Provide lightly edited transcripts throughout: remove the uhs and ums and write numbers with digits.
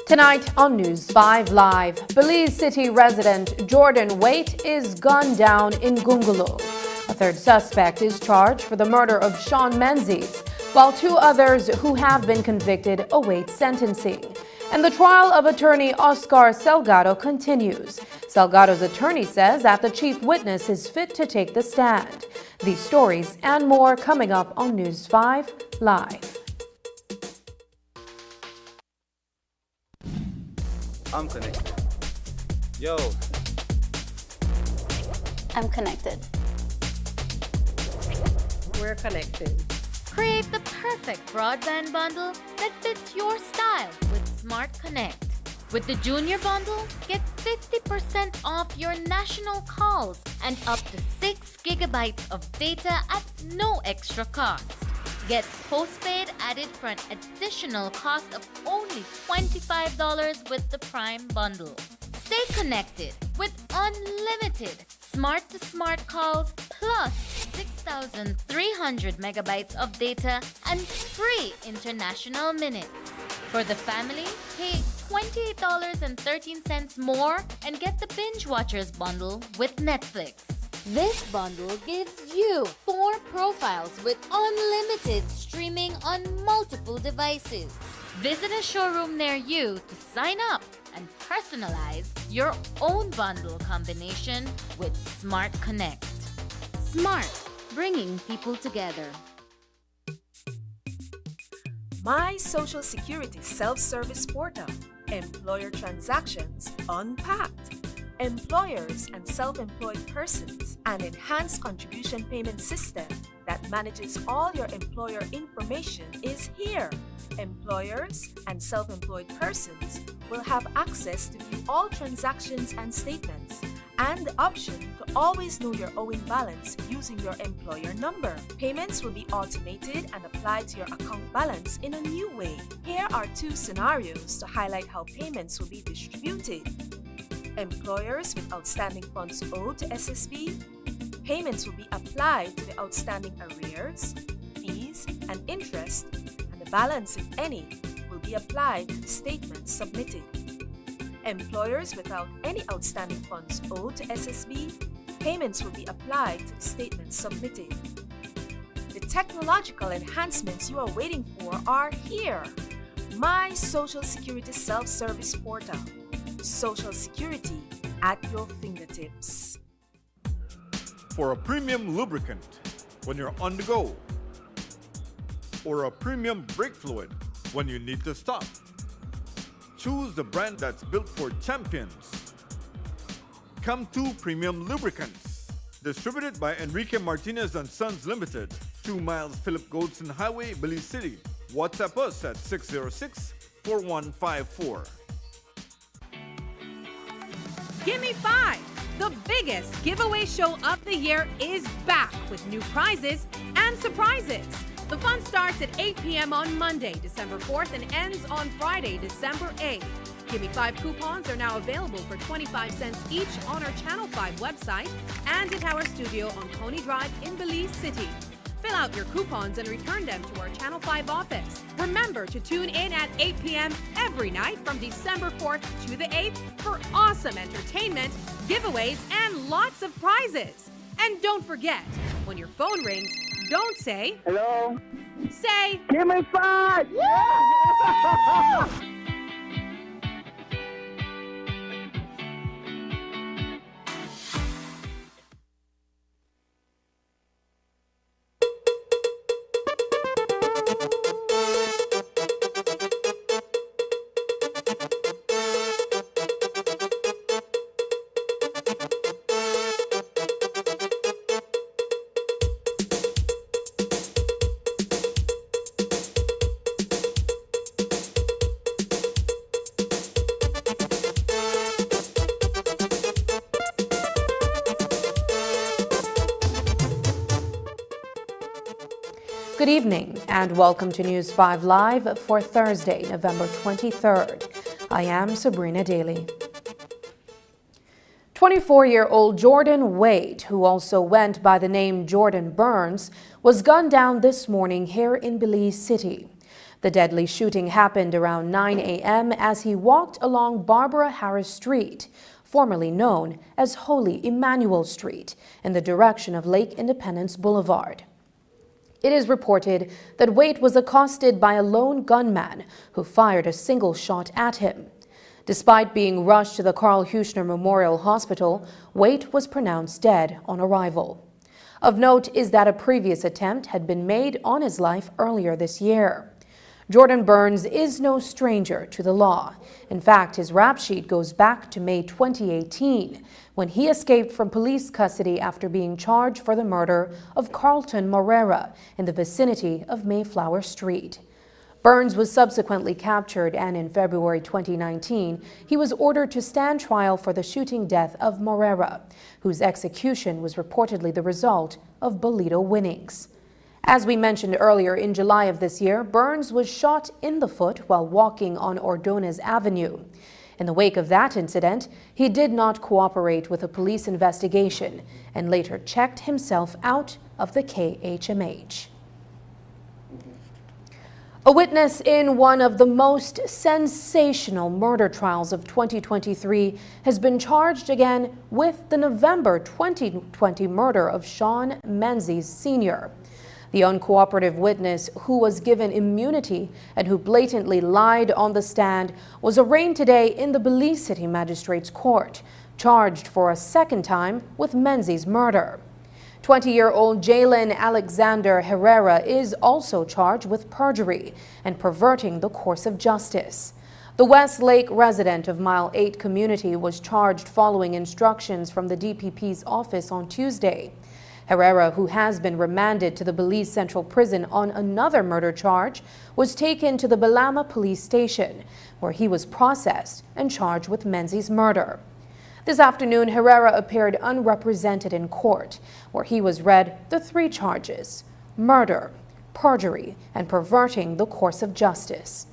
Tonight on News 5 Live, Belize City resident Jordan Waite is gunned down in Gungulu. A third suspect is charged for the murder of Sean Menzies, while two others who have been convicted await sentencing. And the trial of attorney Oscar Salgado continues. Salgado's attorney says that the chief witness is fit to take the stand. These stories and more coming up on News 5 Live. I'm connected. Yo. I'm connected. We're connected. Create the perfect broadband bundle that fits your style with Smart Connect. With the Junior Bundle, get 50% off your national calls and up to 6 gigabytes of data at no extra cost. Get postpaid added for an additional cost of only $25 with the Prime Bundle. Stay connected with unlimited smart-to-smart calls plus 6,300 megabytes of data and free international minutes. For the family, pay $28.13 more and get the Binge Watchers Bundle with Netflix. This bundle gives you 4 profiles with unlimited streaming on multiple devices. Visit a showroom near you to sign up and personalize your own bundle combination with Smart Connect. Smart, bringing people together. My Social Security self-service portal. Employer transactions unpacked. Employers and self-employed persons, an enhanced contribution payment system that manages all your employer information is here. Employers and self-employed persons will have access to view all transactions and statements and the option to always know your owing balance using your employer number. Payments will be automated and applied to your account balance in a new way. Here are 2 scenarios to highlight how payments will be distributed. Employers with outstanding funds owed to SSB, payments will be applied to the outstanding arrears, fees, and interest, and the balance, if any, will be applied to the statement submitted. Employers without any outstanding funds owed to SSB, payments will be applied to the statement submitted. The technological enhancements you are waiting for are here. My Social Security self-service portal. Social Security at your fingertips. For a premium lubricant when you're on the go, or a premium brake fluid when you need to stop, choose the brand that's built for champions. Come to Premium Lubricants, distributed by Enrique Martinez and Sons Limited, 2 miles Philip Goldson Highway, Belize City. WhatsApp us at 606-4154. Gimme 5! The biggest giveaway show of the year is back with new prizes and surprises. The fun starts at 8 p.m. on Monday, December 4th and ends on Friday, December 8th. Gimme 5 coupons are now available for 25 cents each on our Channel 5 website and at our studio on Coney Drive in Belize City. Fill out your coupons and return them to our Channel 5 office. Remember to tune in at 8 p.m. every night from December 4th to the 8th for awesome entertainment, giveaways, and lots of prizes. And don't forget, when your phone rings, don't say, hello. Say, give me 5! Yeah! Good evening and welcome to News 5 Live for Thursday, November 23rd. I am Sabrina Daly. 24-year-old Jordan Wade, who also went by the name Jordan Burns, was gunned down this morning here in Belize City. The deadly shooting happened around 9 a.m. as he walked along Barbara Harris Street, formerly known as Holy Emmanuel Street, in the direction of Lake Independence Boulevard. It is reported that Wade was accosted by a lone gunman who fired a single shot at him. Despite being rushed to the Carl Huchner Memorial Hospital, Wade was pronounced dead on arrival. Of note is that a previous attempt had been made on his life earlier this year. Jordan Burns is no stranger to the law. In fact, his rap sheet goes back to May 2018, when he escaped from police custody after being charged for the murder of Carlton Morera in the vicinity of Mayflower Street. Burns was subsequently captured, and in February 2019, he was ordered to stand trial for the shooting death of Morera, whose execution was reportedly the result of Bolito winnings. As we mentioned earlier, in July of this year, Burns was shot in the foot while walking on Ordonez Avenue. In the wake of that incident, he did not cooperate with a police investigation and later checked himself out of the KHMH. A witness in one of the most sensational murder trials of 2023 has been charged again with the November 2020 murder of Sean Menzies Sr. The uncooperative witness, who was given immunity and who blatantly lied on the stand, was arraigned today in the Belize City Magistrates Court, charged for a second time with Menzies' murder. 20-year-old Jalen Alexander Herrera is also charged with perjury and perverting the course of justice. The Westlake resident of Mile 8 community was charged following instructions from the DPP's office on Tuesday. Herrera, who has been remanded to the Belize Central Prison on another murder charge, was taken to the Balama police station, where he was processed and charged with Menzies' murder. This afternoon, Herrera appeared unrepresented in court, where he was read the three charges: murder, perjury, and perverting the course of justice.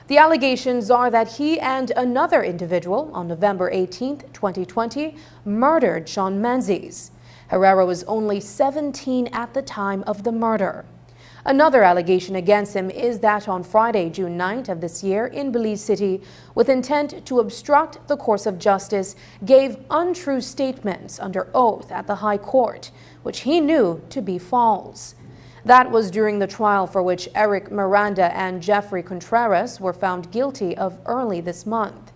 The allegations are that he and another individual on November 18, 2020, murdered Sean Menzies. Herrera was only 17 at the time of the murder. Another allegation against him is that on Friday, June 9th of this year in Belize City, with intent to obstruct the course of justice, gave untrue statements under oath at the High Court, which he knew to be false. That was during the trial for which Eric Miranda and Jeffrey Contreras were found guilty of early this month.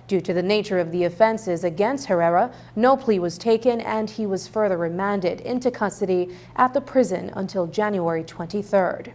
Due to the nature of the offenses against Herrera, no plea was taken and he was further remanded into custody at the prison until January 23rd.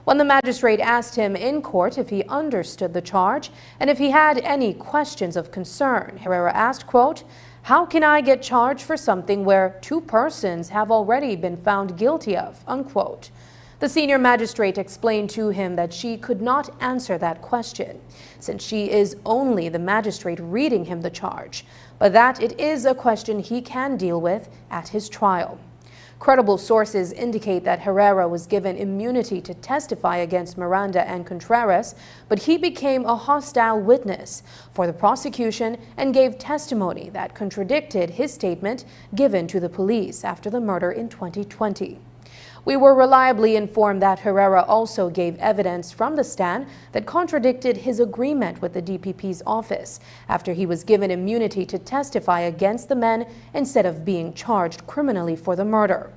When the magistrate asked him in court if he understood the charge and if he had any questions of concern, Herrera asked, quote, "How can I get charged for something where two persons have already been found guilty of?" unquote. The senior magistrate explained to him that she could not answer that question, since she is only the magistrate reading him the charge, but that it is a question he can deal with at his trial. Credible sources indicate that Herrera was given immunity to testify against Miranda and Contreras, but he became a hostile witness for the prosecution and gave testimony that contradicted his statement given to the police after the murder in 2020. We were reliably informed that Herrera also gave evidence from the stand that contradicted his agreement with the DPP's office after he was given immunity to testify against the men instead of being charged criminally for the murder.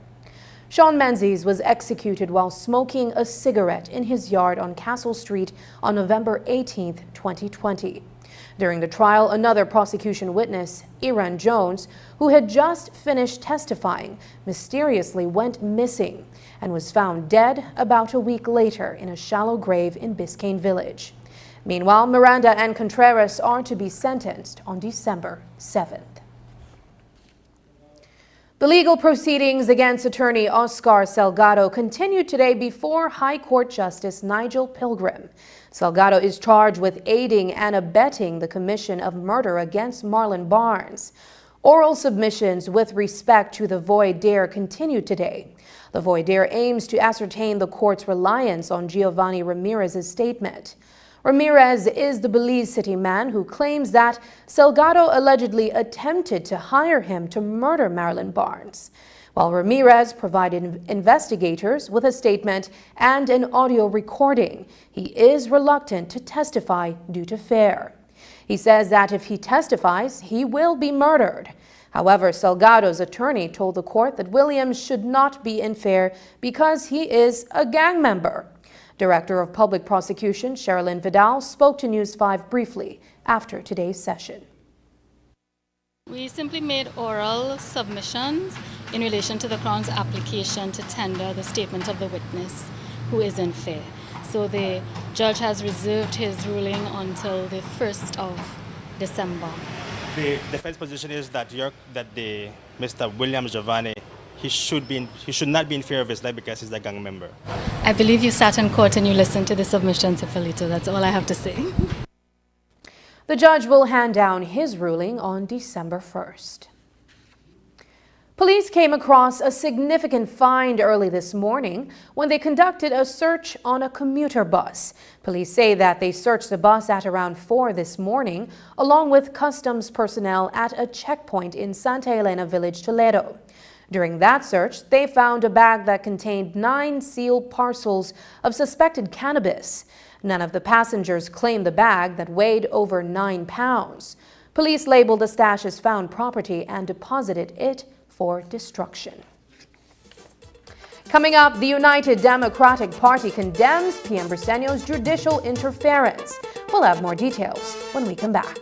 Sean Menzies was executed while smoking a cigarette in his yard on Castle Street on November 18, 2020. During the trial, another prosecution witness, Iran Jones, who had just finished testifying, mysteriously went missing and was found dead about a week later in a shallow grave in Biscayne Village. Meanwhile, Miranda and Contreras are to be sentenced on December 7th. The legal proceedings against attorney Oscar Salgado continued today before High Court Justice Nigel Pilgrim. Salgado is charged with aiding and abetting the commission of murder against Marlon Barnes. Oral submissions with respect to the voir dire continue today. The voir dire aims to ascertain the court's reliance on Giovanni Ramirez's statement. Ramirez is the Belize City man who claims that Salgado allegedly attempted to hire him to murder Marilyn Barnes, while Ramirez provided investigators with a statement and an audio recording. He is reluctant to testify due to fear. He says that if he testifies, he will be murdered. However, Salgado's attorney told the court that Williams should not be in fear because he is a gang member. Director of Public Prosecution Sherilyn Vidal spoke to News 5 briefly after today's session. We simply made oral submissions in relation to the Crown's application to tender the statement of the witness who is in fear. So the judge has reserved his ruling until the 1st of December. The defense position is that Mr. Williams Giovanni, he should not be in fear of his life because he's a gang member. I believe you sat in court and you listened to the submissions, Hippolito. That's all I have to say. The judge will hand down his ruling on December 1st. Police came across a significant find early this morning when they conducted a search on a commuter bus. Police say that they searched the bus at around 4 this morning, along with customs personnel at a checkpoint in Santa Elena Village, Toledo. During that search, they found a bag that contained 9 sealed parcels of suspected cannabis. None of the passengers claimed the bag that weighed over 9 pounds. Police labeled the stash as found property and deposited it for destruction. Coming up, the United Democratic Party condemns PM Briceño's judicial interference. We'll have more details when we come back.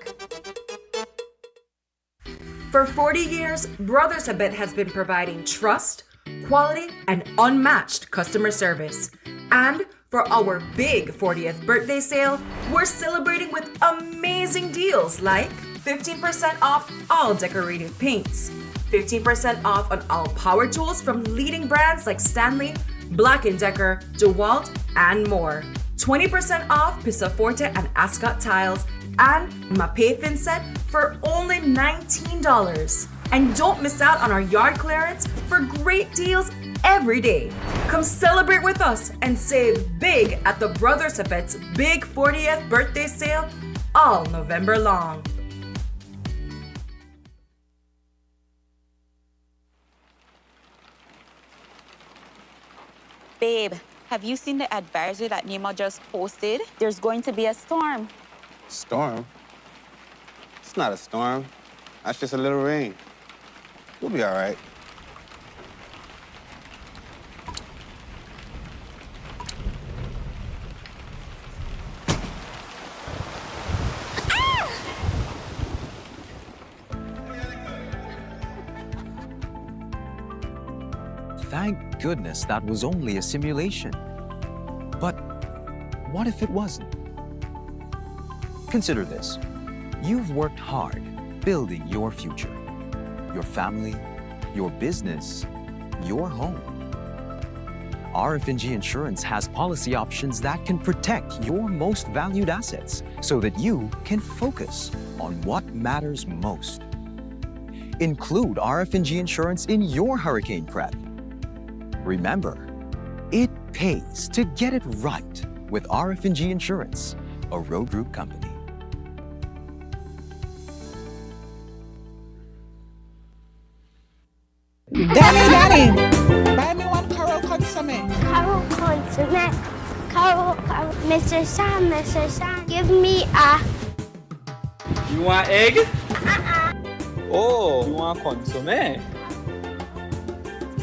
For 40 years, Brothers Habit has been providing trust, quality, and unmatched customer service. And for our big 40th birthday sale, we're celebrating with amazing deals like 15% off all decorative paints, 15% off on all power tools from leading brands like Stanley, Black & Decker, DeWalt, and more, 20% off Pisaforte and Ascot tiles, and Mapei Thin Set for only $19. And don't miss out on our yard clearance for great deals every day. Come celebrate with us and save big at the Brothers Habit's big 40th birthday sale all November long. Babe, have you seen the advisory that NEMA just posted? There's going to be a storm. Storm? It's not a storm. That's just a little rain. We'll be all right. Thank goodness that was only a simulation. But what if it wasn't? Consider this. You've worked hard building your future, your family, your business, your home. RF&G Insurance has policy options that can protect your most valued assets so that you can focus on what matters most. Include RF&G Insurance in your hurricane prep. Remember, it pays to get it right with RF&G Insurance, a Road Group company. Daddy, buy me one Carol Consomme. Carol Consomme. Carol, Mr. Sam, give me a... You want egg? Oh, you want consomme?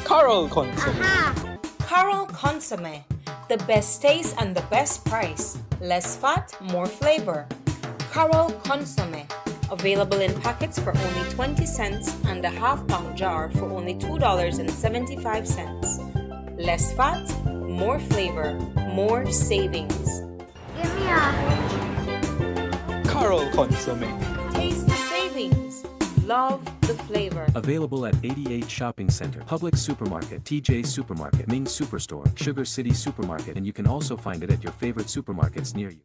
Carol Consomme. Carol Consomme. The best taste and the best price. Less fat, more flavor. Carol Consomme. Available in packets for only 20 cents and a half-pound jar for only $2.75. Less fat, more flavor, more savings. Give me a... Carol Consomme. Taste the savings. Love the flavor. Available at 88 Shopping Center, Publix Supermarket, TJ Supermarket, Ming Superstore, Sugar City Supermarket, and you can also find it at your favorite supermarkets near you.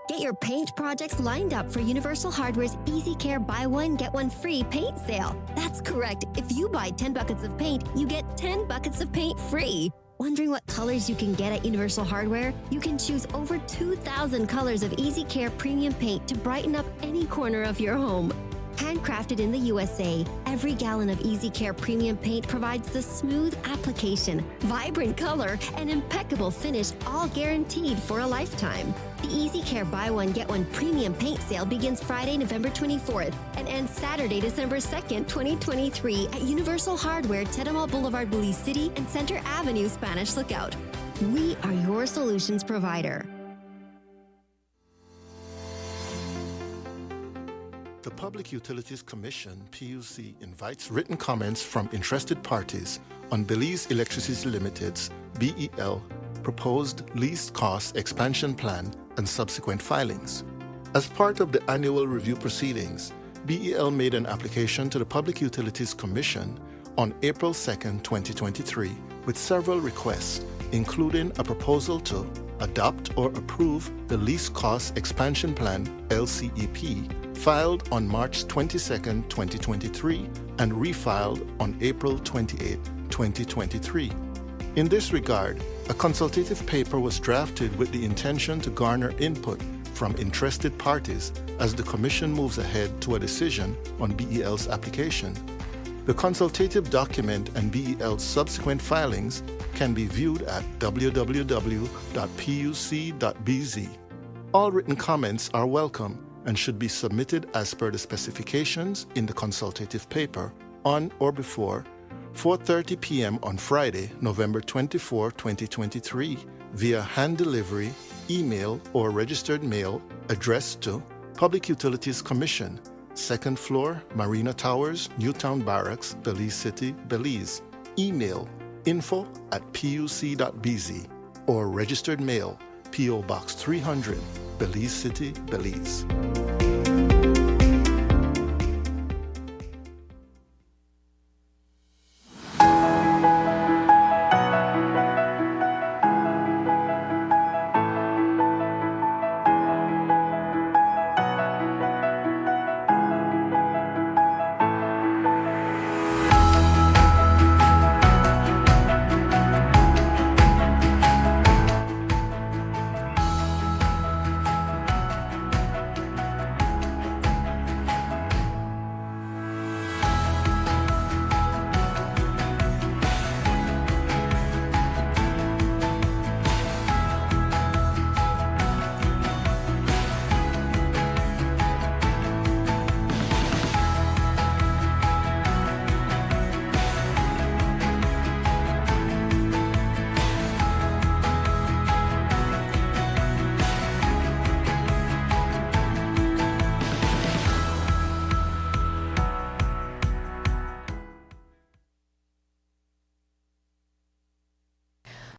Get your paint projects lined up for Universal Hardware's Easy Care Buy One, Get One Free paint sale. That's correct. If you buy 10 buckets of paint, you get 10 buckets of paint free. Wondering what colors you can get at Universal Hardware? You can choose over 2,000 colors of Easy Care premium paint to brighten up any corner of your home. Handcrafted in the USA, every gallon of Easy Care premium paint provides the smooth application, vibrant color, and impeccable finish, all guaranteed for a lifetime. The Easy Care Buy One, Get One premium paint sale begins Friday, November 24th and ends Saturday, December 2nd, 2023 at Universal Hardware, Tetamall Boulevard, Belize City, and Center Avenue, Spanish Lookout. We are your solutions provider. The Public Utilities Commission, PUC, invites written comments from interested parties on Belize Electricity Limited's BEL proposed least cost expansion plan and subsequent filings. As part of the annual review proceedings, BEL made an application to the Public Utilities Commission on April 2, 2023, with several requests, including a proposal to adopt or approve the Least Cost Expansion Plan, LCEP, filed on March 22, 2023, and refiled on April 28, 2023. In this regard, a consultative paper was drafted with the intention to garner input from interested parties as the Commission moves ahead to a decision on BEL's application. The consultative document and BEL's subsequent filings can be viewed at www.puc.bz. All written comments are welcome and should be submitted as per the specifications in the consultative paper on or before 4:30 p.m. on Friday, November 24, 2023, via hand delivery, email, or registered mail addressed to Public Utilities Commission, 2nd floor, Marina Towers, Newtown Barracks, Belize City, Belize. Email info@puc.bz or registered mail, P.O. Box 300, Belize City, Belize.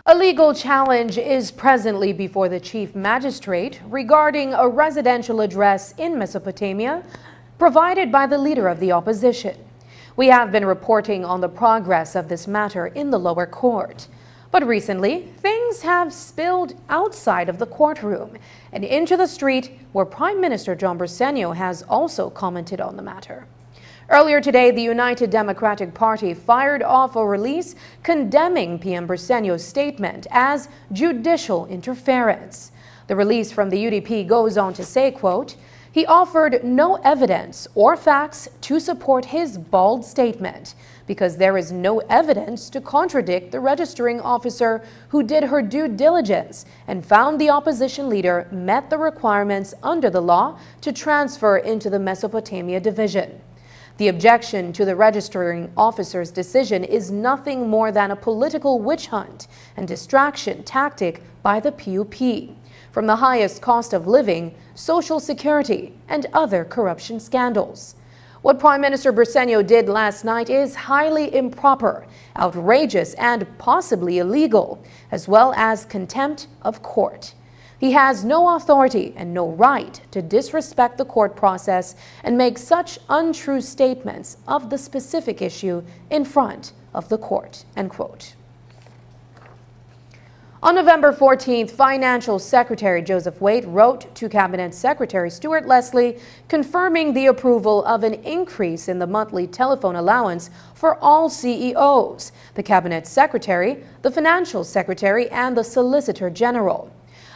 A legal challenge is presently before the chief magistrate regarding a residential address in Mesopotamia provided by the leader of the opposition. We have been reporting on the progress of this matter in the lower court. But recently, things have spilled outside of the courtroom and into the street, where Prime Minister John Briceño has also commented on the matter. Earlier today, the United Democratic Party fired off a release condemning PM Briceño's statement as judicial interference. The release from the UDP goes on to say, quote, "He offered no evidence or facts to support his bald statement because there is no evidence to contradict the registering officer who did her due diligence and found the opposition leader met the requirements under the law to transfer into the Mesopotamia division." The objection to the registering officer's decision is nothing more than a political witch hunt and distraction tactic by the PUP, from the highest cost of living, Social Security, and other corruption scandals. What Prime Minister Briceño did last night is highly improper, outrageous, and possibly illegal, as well as contempt of court. He has no authority and no right to disrespect the court process and make such untrue statements of the specific issue in front of the court, end quote. On November 14th, Financial Secretary Joseph Waite wrote to Cabinet Secretary Stuart Leslie confirming the approval of an increase in the monthly telephone allowance for all CEOs, the Cabinet Secretary, the Financial Secretary, and the Solicitor General.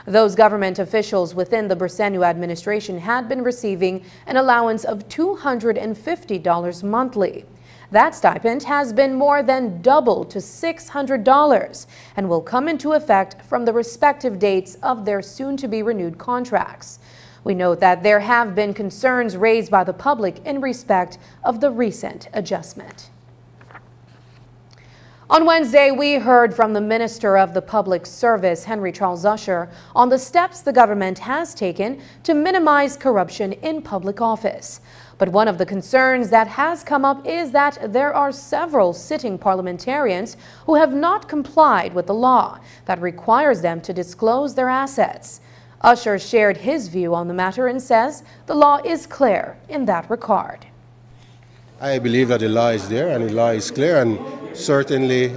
Those government officials within the Bersenio administration had been receiving an allowance of $250 monthly. That stipend has been more than doubled to $600 and will come into effect from the respective dates of their soon-to-be renewed contracts. We note that there have been concerns raised by the public in respect of the recent adjustment. On Wednesday, we heard from the Minister of the Public Service, Henry Charles Usher, on the steps the government has taken to minimize corruption in public office. But one of the concerns that has come up is that there are several sitting parliamentarians who have not complied with the law that requires them to disclose their assets. Usher shared his view on the matter and says the law is clear in that regard. I believe that the law is there and the law is clear, and certainly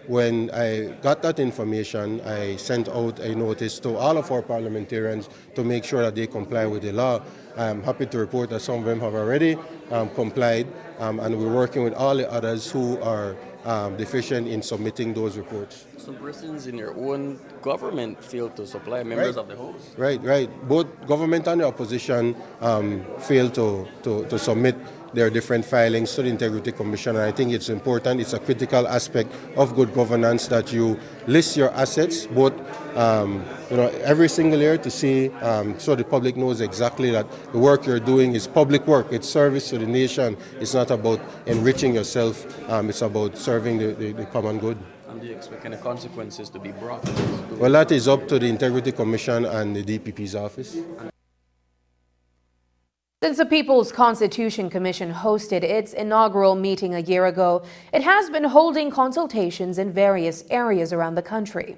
when I got that information, I sent out a notice to all of our parliamentarians to make sure that they comply with the law. I'm happy to report that some of them have already complied, and we're working with all the others who are deficient in submitting those reports. Some persons in your own government failed to supply, members of the House. Right. Both government and the opposition failed to submit their different filings to the Integrity Commission, and I think it's important, it's a critical aspect of good governance that you list your assets, both every single year to see, so the public knows exactly that the work you're doing is public work, it's service to the nation, it's not about enriching yourself, it's about serving the common good. And do you expect any consequences to be brought? Well, that is up to the Integrity Commission and the DPP's office. Since the People's Constitution Commission hosted its inaugural meeting a year ago, it has been holding consultations in various areas around the country.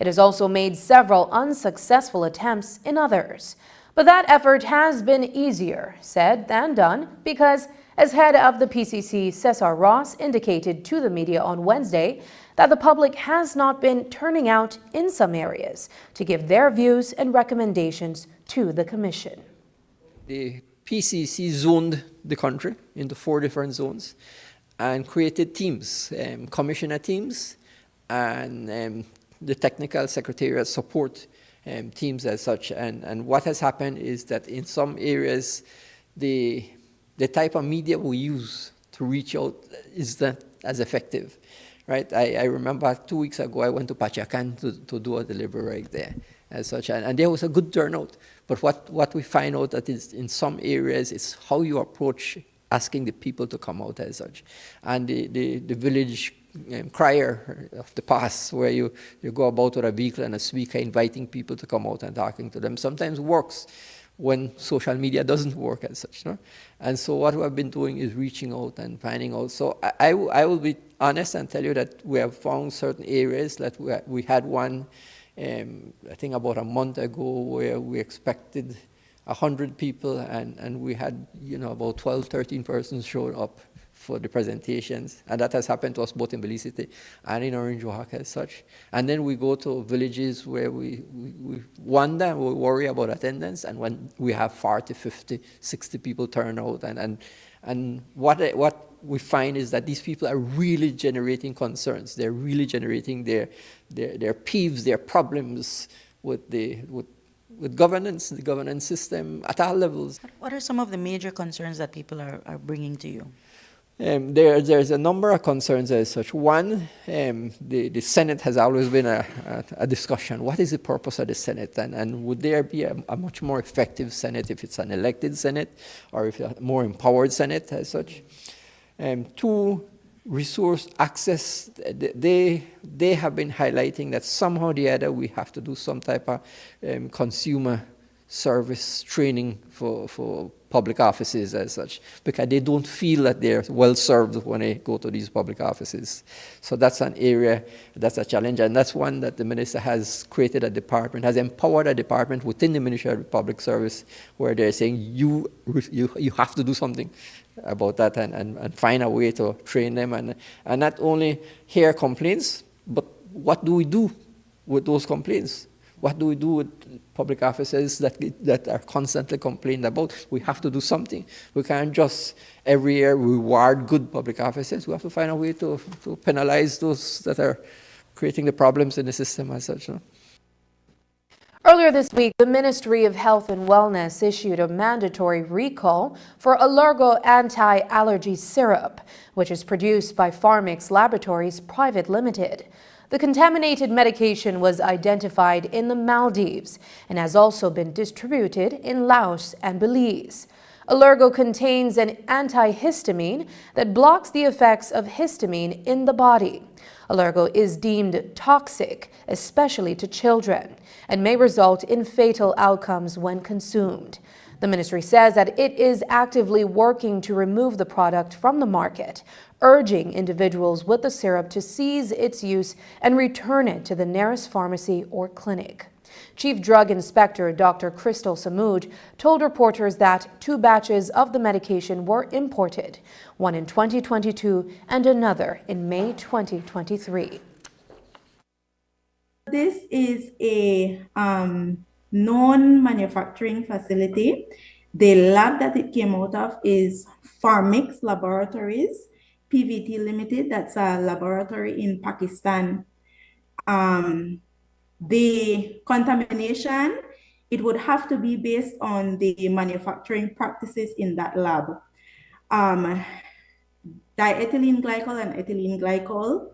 It has also made several unsuccessful attempts in others. But that effort has been easier said than done because, as head of the PCC, Cesar Ross indicated to the media on Wednesday that the public has not been turning out in some areas to give their views and recommendations to the Commission. The PCC zoned the country into 4 different zones and created teams, commissioner teams, and the technical secretariat support teams as such. And what has happened is that in some areas, the type of media we use to reach out is not as effective. Right? I remember 2 weeks ago, I went to Pachacan to do a delivery right there as such, and there was a good turnout. But what we find out that is in some areas, it's how you approach asking the people to come out as such. And the village crier of the past, where you go about with a vehicle and a speaker inviting people to come out and talking to them, sometimes works when social media doesn't work as such. No? And so what we have been doing is reaching out and finding out. So I will be honest and tell you that we have found certain areas that we had one, I think about a month ago, where we expected 100 people and we had about 12, 13 persons showed up for the presentations, and that has happened to us both in Belize City and in Orange, Oaxaca as such. And then we go to villages where we wonder, we worry about attendance, and when we have 40, 50, 60 people turn out, and what we find is that these people are really generating concerns. They're really generating their peeves, their problems with governance, the governance system at all levels. What are some of the major concerns that people are bringing to you? There's a number of concerns as such. One, the Senate has always been a discussion. What is the purpose of the Senate? And would there be a much more effective Senate if it's an elected Senate, or if a more empowered Senate as such? Two, resource access. They have been highlighting that somehow or the other we have to do some type of consumer service training for public offices as such, because they don't feel that they're well served when they go to these public offices. So that's an area, that's a challenge, and that's one that the minister has created a department, has empowered a department within the Ministry of Public Service, where they're saying you have to do something about that and find a way to train them and not only hear complaints, but what do we do with those complaints? What do we do with public officers that are constantly complained about? We have to do something. We can't just every year reward good public officers. We have to find a way to penalize those that are creating the problems in the system as such. No? Earlier this week, the Ministry of Health and Wellness issued a mandatory recall for Allergo anti-allergy syrup, which is produced by Pharmix Laboratories Private Limited. The contaminated medication was identified in the Maldives and has also been distributed in Laos and Belize. Allergo contains an antihistamine that blocks the effects of histamine in the body. Allergo is deemed toxic, especially to children, and may result in fatal outcomes when consumed. The ministry says that it is actively working to remove the product from the market, urging individuals with the syrup to cease its use and return it to the nearest pharmacy or clinic. Chief Drug Inspector Dr. Crystal Samooj told reporters that 2 batches of the medication were imported, one in 2022 and another in May 2023. This is a non-manufacturing facility. The lab that it came out of is Pharmix Laboratories, PVT Limited. That's a laboratory in Pakistan. The contamination, it would have to be based on the manufacturing practices in that lab. Diethylene glycol and ethylene glycol,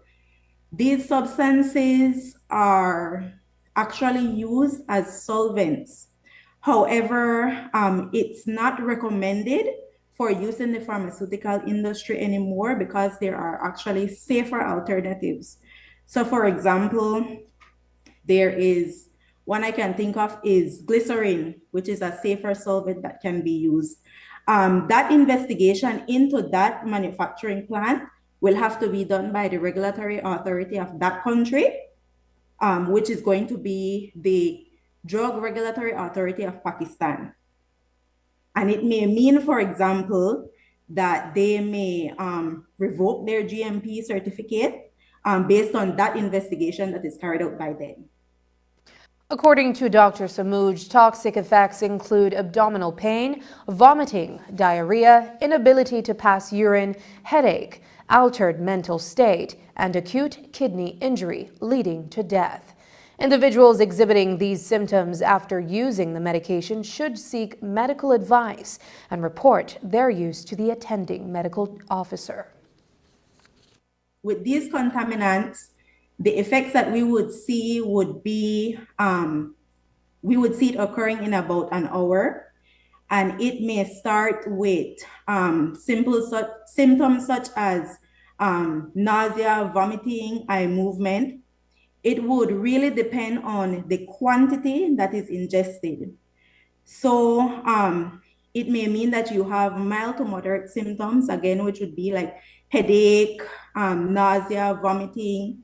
these substances are actually used as solvents. However, it's not recommended for use in the pharmaceutical industry anymore because there are actually safer alternatives. So for example, there is one I can think of is glycerin, which is a safer solvent that can be used. That investigation into that manufacturing plant will have to be done by the regulatory authority of that country, which is going to be the Drug Regulatory Authority of Pakistan. And it may mean, for example, that they may revoke their GMP certificate based on that investigation that is carried out by them. According to Dr. Samooj, toxic effects include abdominal pain, vomiting, diarrhea, inability to pass urine, headache, altered mental state, and acute kidney injury leading to death. Individuals exhibiting these symptoms after using the medication should seek medical advice and report their use to the attending medical officer. With these contaminants, the effects that we would see would be, we would see it occurring in about an hour, and it may start with symptoms such as nausea, vomiting, eye movement. It would really depend on the quantity that is ingested. So it may mean that you have mild to moderate symptoms, again, which would be like headache, nausea, vomiting,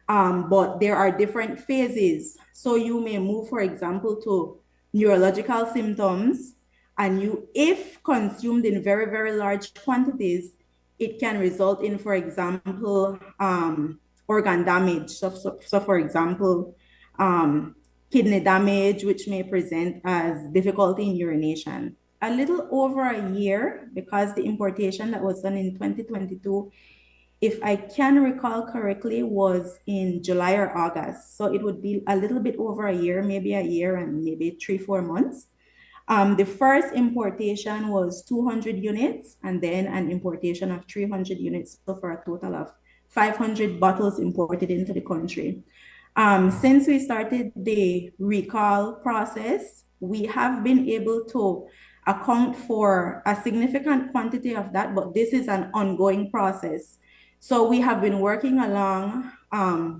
but there are different phases. So you may move, for example, to neurological symptoms, and if consumed in very, very large quantities, it can result in, for example, organ damage. So for example, kidney damage, which may present as difficulty in urination. A little over a year, because the importation that was done in 2022, if I can recall correctly, was in July or August. So it would be a little bit over a year, maybe a year and maybe 3-4 months. The first importation was 200 units and then an importation of 300 units, so for a total of 500 bottles imported into the country. Since we started the recall process, we have been able to account for a significant quantity of that, but this is an ongoing process. So we have been working along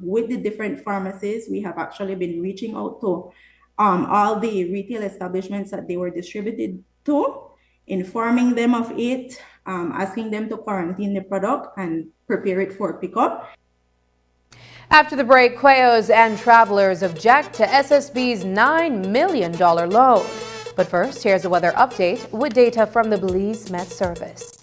with the different pharmacies. We have actually been reaching out to all the retail establishments that they were distributed to, informing them of it, asking them to quarantine the product and prepare it for pickup. After the break, Quayos and travelers object to SSB's $9 million loan. But first, here's a weather update with data from the Belize Met Service.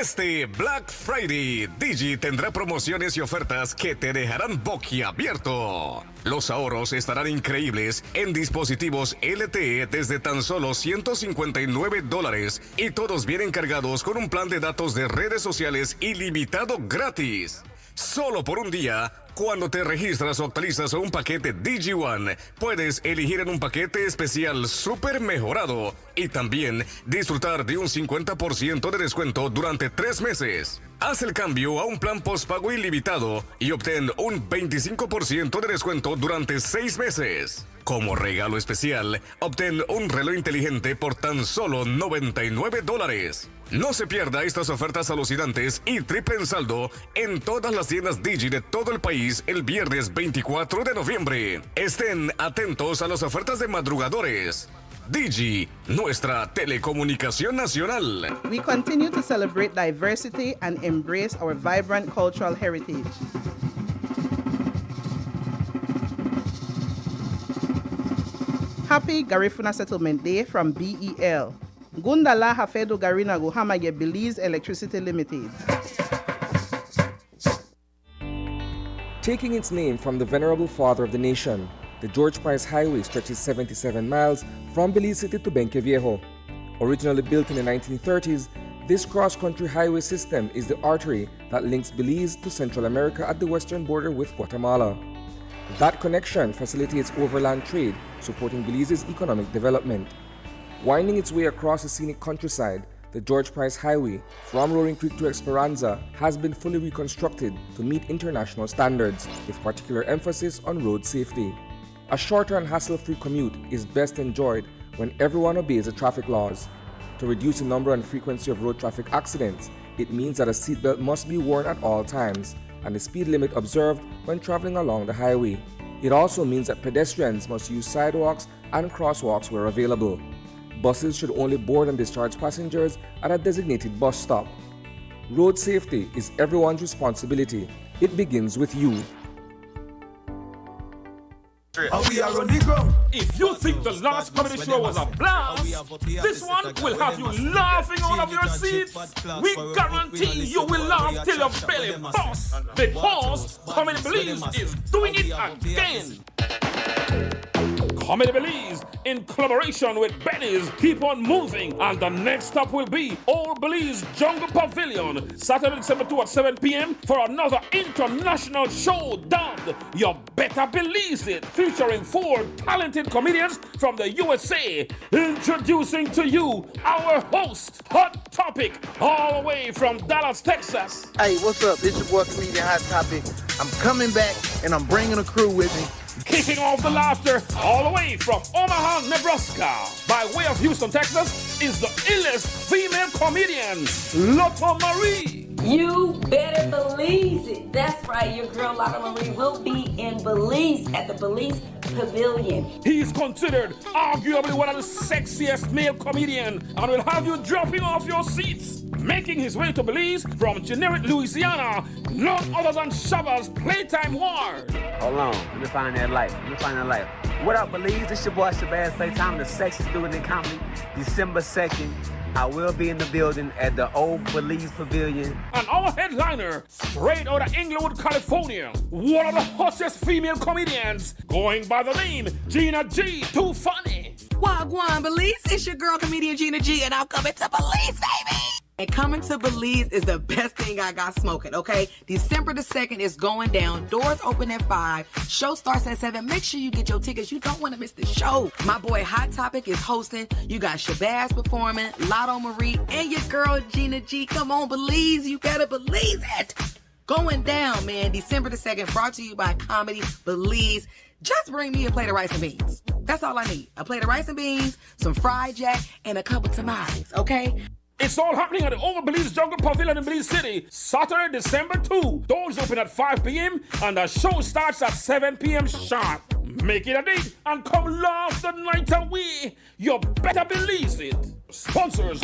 Este Black Friday, Digi tendrá promociones y ofertas que te dejarán boquiabierto. Los ahorros estarán increíbles en dispositivos LTE desde tan solo $159 y todos vienen cargados con un plan de datos de redes sociales ilimitado gratis. Solo por un día, cuando te registras o actualizas un paquete DigiOne, puedes elegir en un paquete especial súper mejorado y también disfrutar de un 50% de descuento durante 3 meses. Haz el cambio a un plan postpago ilimitado y obtén un 25% de descuento durante 6 meses. Como regalo especial, obtén un reloj inteligente por tan solo $99. No se pierda estas ofertas alucinantes y triple en saldo en todas las tiendas Digi de todo el país el viernes 24 de noviembre. Estén atentos a las ofertas de madrugadores. Digi, nuestra telecomunicación nacional. We continue to celebrate diversity and embrace our vibrant cultural heritage. Happy Garifuna Settlement Day from BEL. Gundala Hafedo Garina Guhamaye Belize Electricity Limited. Taking its name from the venerable father of the nation, the George Price Highway stretches 77 miles from Belize City to Benque Viejo. Originally built in the 1930s, this cross-country highway system is the artery that links Belize to Central America at the western border with Guatemala. That connection facilitates overland trade, supporting Belize's economic development. Winding its way across the scenic countryside, the George Price Highway from Roaring Creek to Esperanza has been fully reconstructed to meet international standards, with particular emphasis on road safety. A shorter and hassle-free commute is best enjoyed when everyone obeys the traffic laws. To reduce the number and frequency of road traffic accidents, it means that a seatbelt must be worn at all times and the speed limit observed when traveling along the highway. It also means that pedestrians must use sidewalks and crosswalks where available. Buses should only board and discharge passengers at a designated bus stop. Road safety is everyone's responsibility. It begins with you. If you think the last comedy show was a blast, this one will have you laughing out of your seats. We guarantee you will laugh till your belly bursts, because Comedy Belize is doing it again. Comedy Belize, in collaboration with Benny's, keep on moving, and the next stop will be Old Belize Jungle Pavilion, Saturday, December 2 at 7 p.m. for another international show dubbed You Better Belize It, featuring 4 talented comedians from the USA. Introducing to you our host, Hot Topic, all the way from Dallas, Texas. Hey, what's up? It's your boy comedian Hot Topic. I'm coming back and I'm bringing a crew with me. Kicking off the laughter all the way from Omaha, Nebraska, by way of Houston, Texas, is the illest female comedian, Lotto Marie. You better Belize it. That's right, your girl Lotto Marie will be in Belize at the Belize Pavilion. He's considered arguably one of the sexiest male comedians and will have you dropping off your seats. Making his way to Belize from generic Louisiana, none other than Shabba's Playtime Ward. Hold on, let me find that light. What up, Belize? This your boy Shabazz Playtime, the sexiest dude in comedy. December 2nd, I will be in the building at the Old Belize Pavilion. And our headliner, straight out of Inglewood, California, one of the hottest female comedians, going by the name Gina G. Too Funny. Wagwan Belize, it's your girl comedian Gina G, and I'm coming to Belize, baby! And coming to Belize is the best thing I got smoking, okay? December the 2nd is going down. Doors open at 5. Show starts at 7. Make sure you get your tickets. You don't want to miss the show. My boy Hot Topic is hosting. You got Shabazz performing, Lotto Marie, and your girl Gina G. Come on, Belize. You better believe it. Going down, man. December the 2nd, brought to you by Comedy Belize. Just bring me a plate of rice and beans. That's all I need. A plate of rice and beans, some fried jack, and a couple tamales, okay? It's all happening at the Old Belize Jungle Pavilion in Belize City, Saturday, December 2. Doors open at 5 p.m. and the show starts at 7 p.m. sharp. Make it a date and come laugh the night away. You better believe it. Sponsors.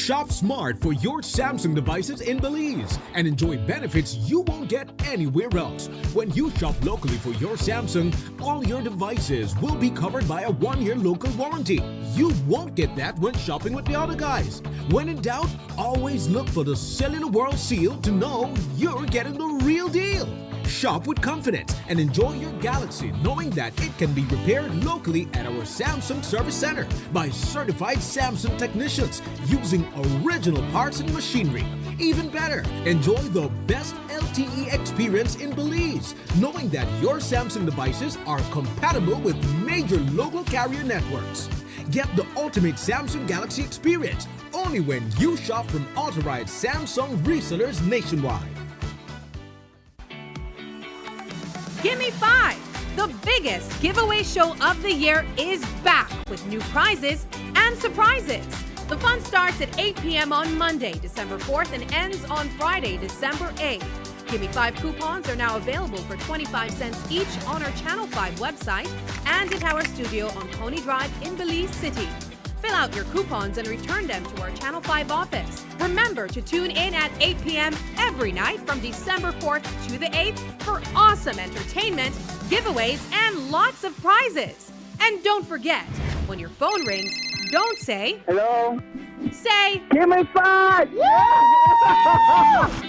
Shop smart for your Samsung devices in Belize and enjoy benefits you won't get anywhere else. When you shop locally for your Samsung, all your devices will be covered by a 1-year local warranty. You won't get that when shopping with the other guys. When in doubt, always look for the Cellular World seal to know you're getting the real deal. Shop with confidence and enjoy your Galaxy knowing that it can be repaired locally at our Samsung Service Center by certified Samsung technicians using original parts and machinery. Even better, enjoy the best LTE experience in Belize, knowing that your Samsung devices are compatible with major local carrier networks. Get the ultimate Samsung Galaxy experience only when you shop from authorized Samsung resellers nationwide. Gimme 5! The biggest giveaway show of the year is back with new prizes and surprises. The fun starts at 8 p.m. on Monday, December 4th and ends on Friday, December 8th. Gimme 5 coupons are now available for 25 cents each on our Channel 5 website and at our studio on Coney Drive in Belize City. Fill out your coupons and return them to our Channel 5 office. Remember to tune in at 8 p.m. every night from December 4th to the 8th for awesome entertainment, giveaways, and lots of prizes. And don't forget, when your phone rings, don't say, "Hello." Say, "Give me 5! Yeah!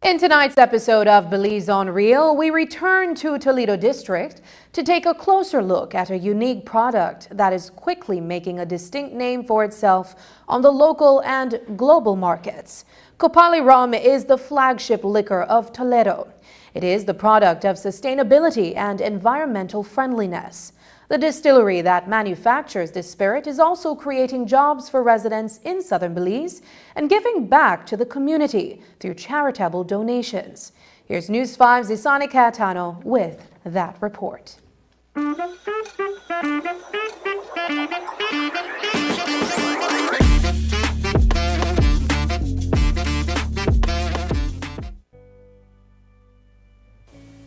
In tonight's episode of Belize on Real, we return to Toledo District to take a closer look at a unique product that is quickly making a distinct name for itself on the local and global markets. Copali Rum is the flagship liquor of Toledo. It is the product of sustainability and environmental friendliness. The distillery that manufactures this spirit is also creating jobs for residents in southern Belize and giving back to the community through charitable donations. Here's News 5's Isani Catano with that report.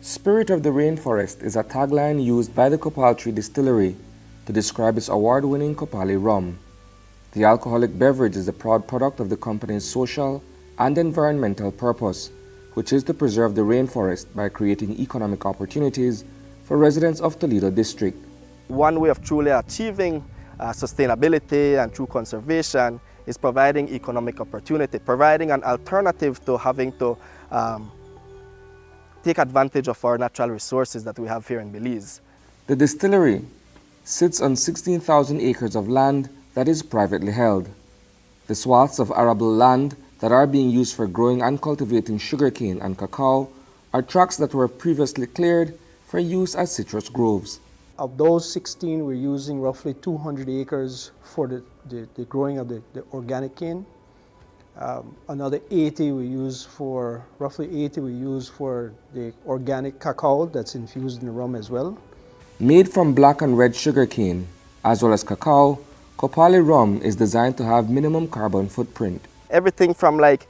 Spirit of the Rainforest is a tagline used by the Copal Tree Distillery to describe its award-winning Copali rum. The alcoholic beverage is the proud product of the company's social and environmental purpose, which is to preserve the rainforest by creating economic opportunities for residents of Toledo District. One way of truly achieving sustainability and true conservation is providing economic opportunity, providing an alternative to having to take advantage of our natural resources that we have here in Belize. The distillery sits on 16,000 acres of land that is privately held. The swaths of arable land that are being used for growing and cultivating sugarcane and cacao are tracts that were previously cleared for use as citrus groves. Of those 16, we're using roughly 200 acres for the growing of the organic cane. Another 80 we use for, roughly 80 we use for the organic cacao that's infused in the rum as well. Made from black and red sugarcane, as well as cacao, Copali rum is designed to have minimum carbon footprint. Everything from like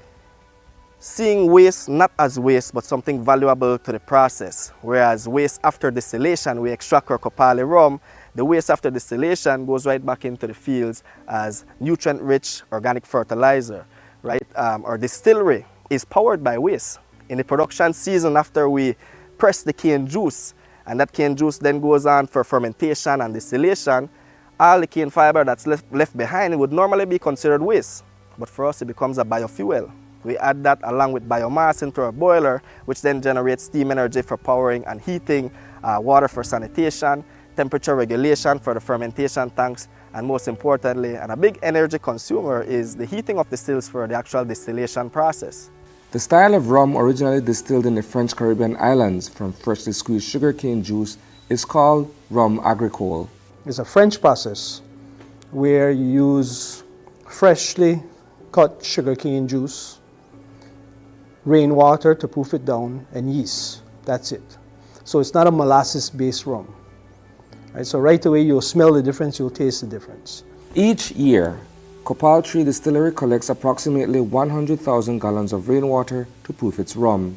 seeing waste not as waste but something valuable to the process. Whereas waste after distillation, we extract our Copali rum, the waste after distillation goes right back into the fields as nutrient-rich organic fertilizer. Right? Our distillery is powered by waste. In the production season, after we press the cane juice, and that cane juice then goes on for fermentation and distillation, all the cane fiber that's left behind would normally be considered waste. But for us, it becomes a biofuel. We add that along with biomass into our boiler, which then generates steam energy for powering and heating, water for sanitation, temperature regulation for the fermentation tanks, and most importantly, and a big energy consumer, is the heating of the stills for the actual distillation process. The style of rum originally distilled in the French Caribbean islands from freshly squeezed sugarcane juice is called rum agricole. It's a French process where you use freshly cut sugarcane juice, rainwater to proof it down, and yeast. That's it. So it's not a molasses-based rum. Right, so right away you'll smell the difference, you'll taste the difference. Each year, Copal Tree Distillery collects approximately 100,000 gallons of rainwater to proof its rum.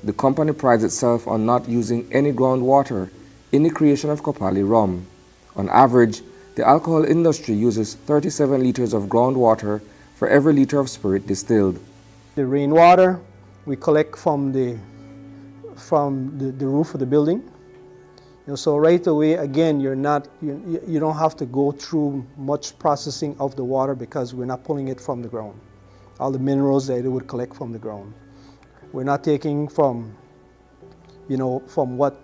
the company prides itself on not using any groundwater in the creation of Kopali rum. On average, the alcohol industry uses 37 liters of groundwater for every liter of spirit distilled. The rainwater we collect from the roof of the building. So right away, again, you don't have to go through much processing of the water because we're not pulling it from the ground. All the minerals that it would collect from the ground. We're not taking from what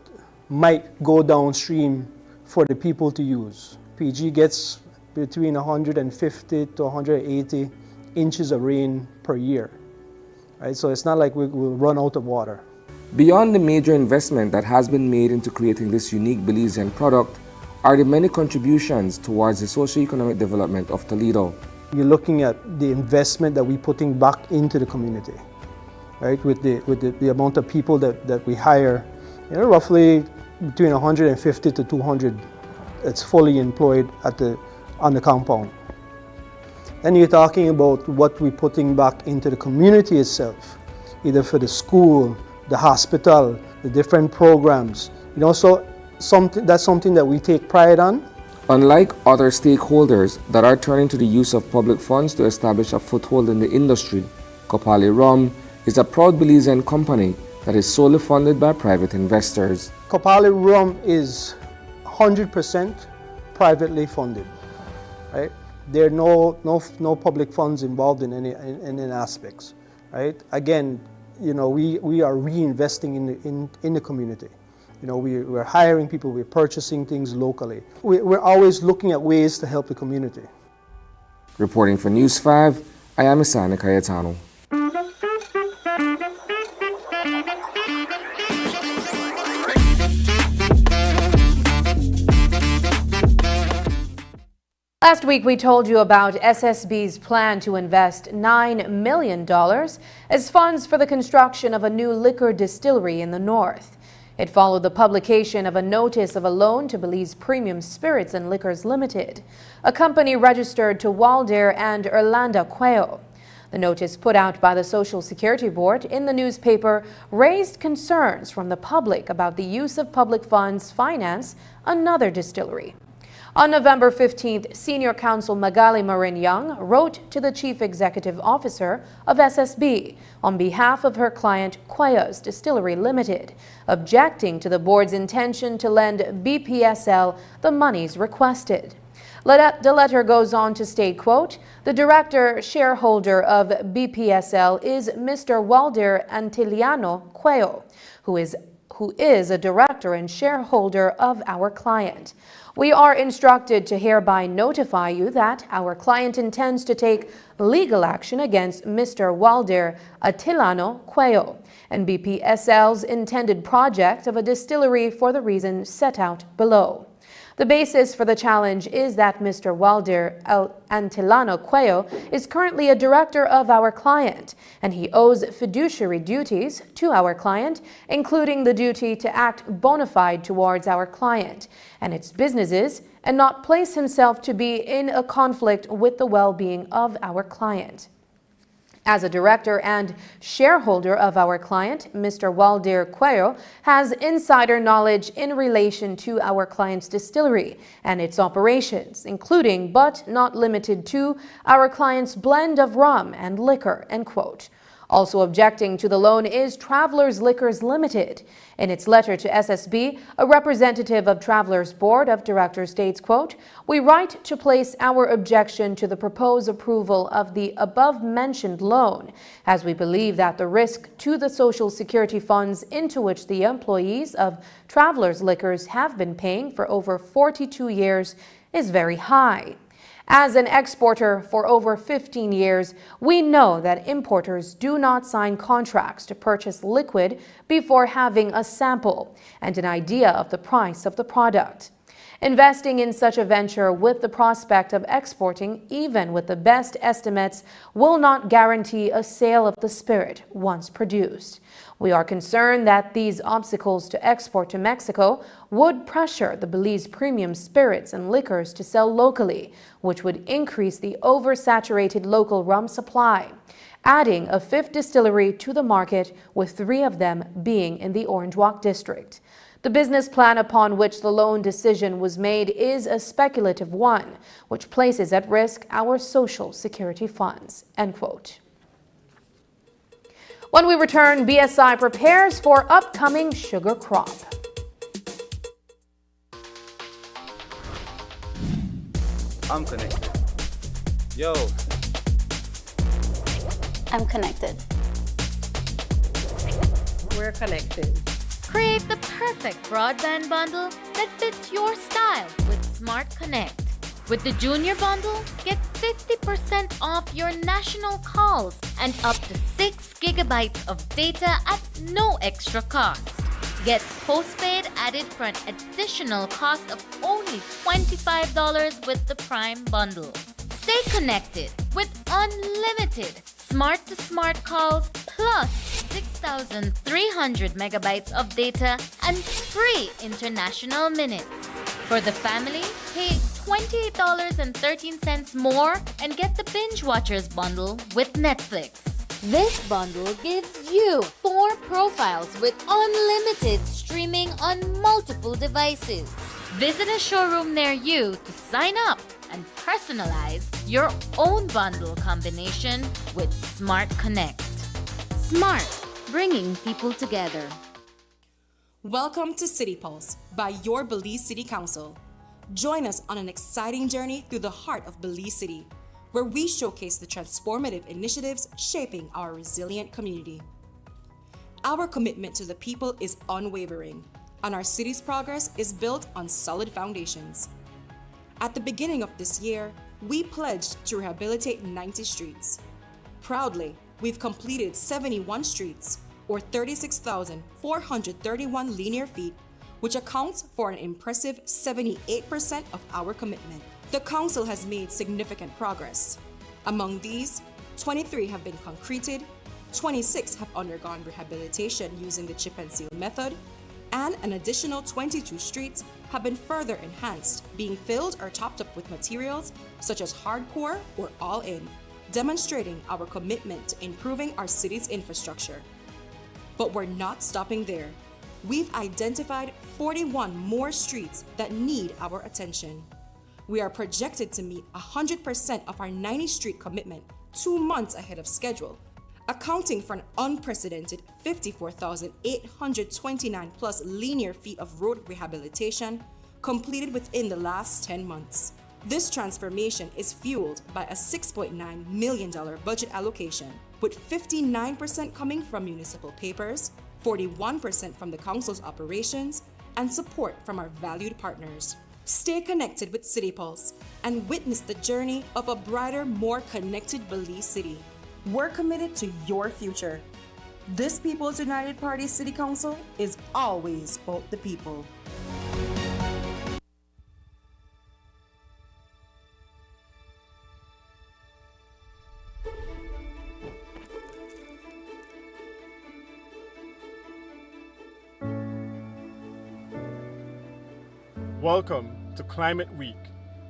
might go downstream for the people to use. PG gets between 150 to 180 inches of rain per year. Right? So it's not like we'll run out of water. Beyond the major investment that has been made into creating this unique Belizean product are the many contributions towards the socio-economic development of Toledo. You're looking at the investment that we're putting back into the community, right? With the amount of people that we hire, roughly between 150 to 200 that's fully employed on the compound. Then you're talking about what we're putting back into the community itself, either for the school, the hospital, the different programs. So that's something that we take pride on. Unlike other stakeholders that are turning to the use of public funds to establish a foothold in the industry, Kopali Rum is a proud Belizean company that is solely funded by private investors. Kopali Rum is 100% privately funded, right? There are no public funds involved in any aspects, right? Again, we are reinvesting in the community. We're hiring people, we're purchasing things locally. We're always looking at ways to help the community. Reporting for News 5, I am Isani Cayetano. Last week, we told you about SSB's plan to invest $9 million as funds for the construction of a new liquor distillery in the north. It followed the publication of a notice of a loan to Belize Premium Spirits and Liquors Limited, a company registered to Walder and Orlando Cuello. The notice put out by the Social Security Board in the newspaper raised concerns from the public about the use of public funds to finance another distillery. On November 15th, Senior Counsel Magali Marin-Young wrote to the Chief Executive Officer of SSB on behalf of her client Cuello's Distillery Limited, objecting to the board's intention to lend BPSL the monies requested. The letter goes on to state, quote, "The director shareholder of BPSL is Mr. Walder Antiliano Cuello, who is a director and shareholder of our client. We are instructed to hereby notify you that our client intends to take legal action against Mr. Walder Attilano Cuello and BPSL's intended project of a distillery for the reasons set out below. The basis for the challenge is that Mr. Walder Antillano Cuello is currently a director of our client, and he owes fiduciary duties to our client, including the duty to act bona fide towards our client and its businesses and not place himself to be in a conflict with the well-being of our client. As a director and shareholder of our client, Mr. Walder Cuello has insider knowledge in relation to our client's distillery and its operations, including but not limited to our client's blend of rum and liquor," end quote. Also objecting to the loan is Travelers Liquors Limited. In its letter to SSB, a representative of Travelers Board of Directors states, quote, "We write to place our objection to the proposed approval of the above-mentioned loan, as we believe that the risk to the Social Security funds into which the employees of Travelers Liquors have been paying for over 42 years is very high. As an exporter for over 15 years, we know that importers do not sign contracts to purchase liquid before having a sample and an idea of the price of the product. Investing in such a venture with the prospect of exporting, even with the best estimates, will not guarantee a sale of the spirit once produced. We are concerned that these obstacles to export to Mexico would pressure the Belize Premium Spirits and Liquors to sell locally, which would increase the oversaturated local rum supply. adding a 5th distillery to the market, with 3 of them being in the Orange Walk district. The business plan upon which the loan decision was made is a speculative one, which places at risk our social security funds." End quote. When we return, BSI prepares for upcoming sugar crop. I'm connected. Yo. I'm connected. We're connected. Create the perfect broadband bundle that fits your style with Smart Connect. With the Junior Bundle, get 50% off your national calls and up to 6 gigabytes of data at no extra cost. Get postpaid added for an additional cost of only $25 with the Prime Bundle. Stay connected with unlimited smart-to-smart calls plus 6,300 megabytes of data and free international minutes. For the family, pay $28.13 more and get the Binge Watchers bundle with Netflix. This bundle gives you 4 profiles with unlimited streaming on multiple devices. Visit a showroom near you to sign up and personalize your own bundle combination with Smart Connect. Smart, bringing people together. Welcome to City Pulse by your Belize City Council. Join us on an exciting journey through the heart of Belize City, where we showcase the transformative initiatives shaping our resilient community. Our commitment to the people is unwavering, and our city's progress is built on solid foundations. At the beginning of this year, we pledged to rehabilitate 90 streets. Proudly, we've completed 71 streets, or 36,431 linear feet, which accounts for an impressive 78% of our commitment. The Council has made significant progress. Among these, 23 have been concreted, 26 have undergone rehabilitation using the chip and seal method, and an additional 22 streets have been further enhanced, being filled or topped up with materials such as hardcore or all-in, demonstrating our commitment to improving our city's infrastructure. But we're not stopping there. We've identified 41 more streets that need our attention. We are projected to meet 100% of our 90 street commitment 2 months ahead of schedule, accounting for an unprecedented 54,829 plus linear feet of road rehabilitation completed within the last 10 months. This transformation is fueled by a $6.9 million budget allocation, with 59% coming from municipal papers, 41% from the Council's operations, and support from our valued partners. Stay connected with City Pulse and witness the journey of a brighter, more connected Belize City. We're committed to your future. This People's United Party City Council is always about the people. Welcome to Climate Week,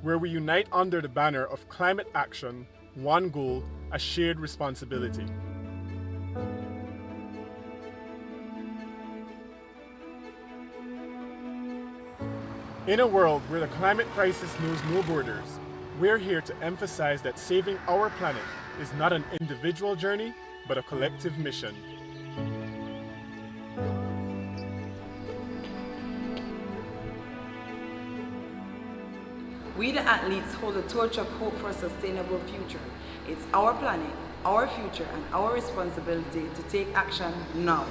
where we unite under the banner of climate action, one goal, a shared responsibility. In a world where the climate crisis knows no borders, we're here to emphasize that saving our planet is not an individual journey, but a collective mission. We the athletes hold the torch of hope for a sustainable future. It's our planet, our future, and our responsibility to take action now.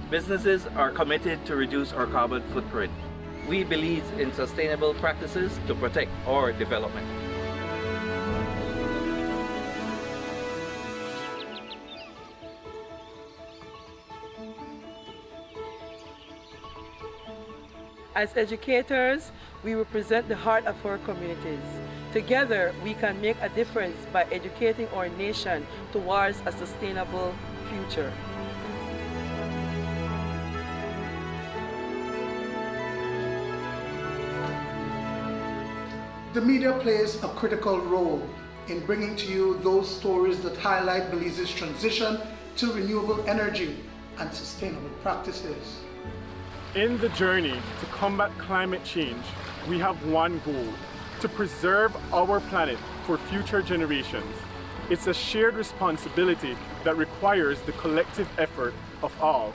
Businesses are committed to reduce our carbon footprint. We believe in sustainable practices to protect our development. As educators, we represent the heart of our communities. Together, we can make a difference by educating our nation towards a sustainable future. The media plays a critical role in bringing to you those stories that highlight Belize's transition to renewable energy and sustainable practices. In the journey to combat climate change, we have one goal: to preserve our planet for future generations. It's a shared responsibility that requires the collective effort of all.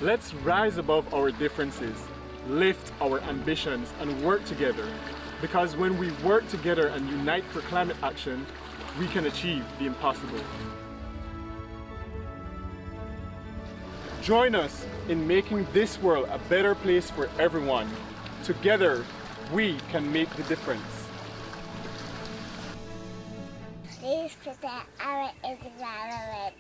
Let's rise above our differences, lift our ambitions, and work together. Because when we work together and unite for climate action, we can achieve the impossible. Join us in making this world a better place for everyone. Together, we can make the difference. Please protect our environment.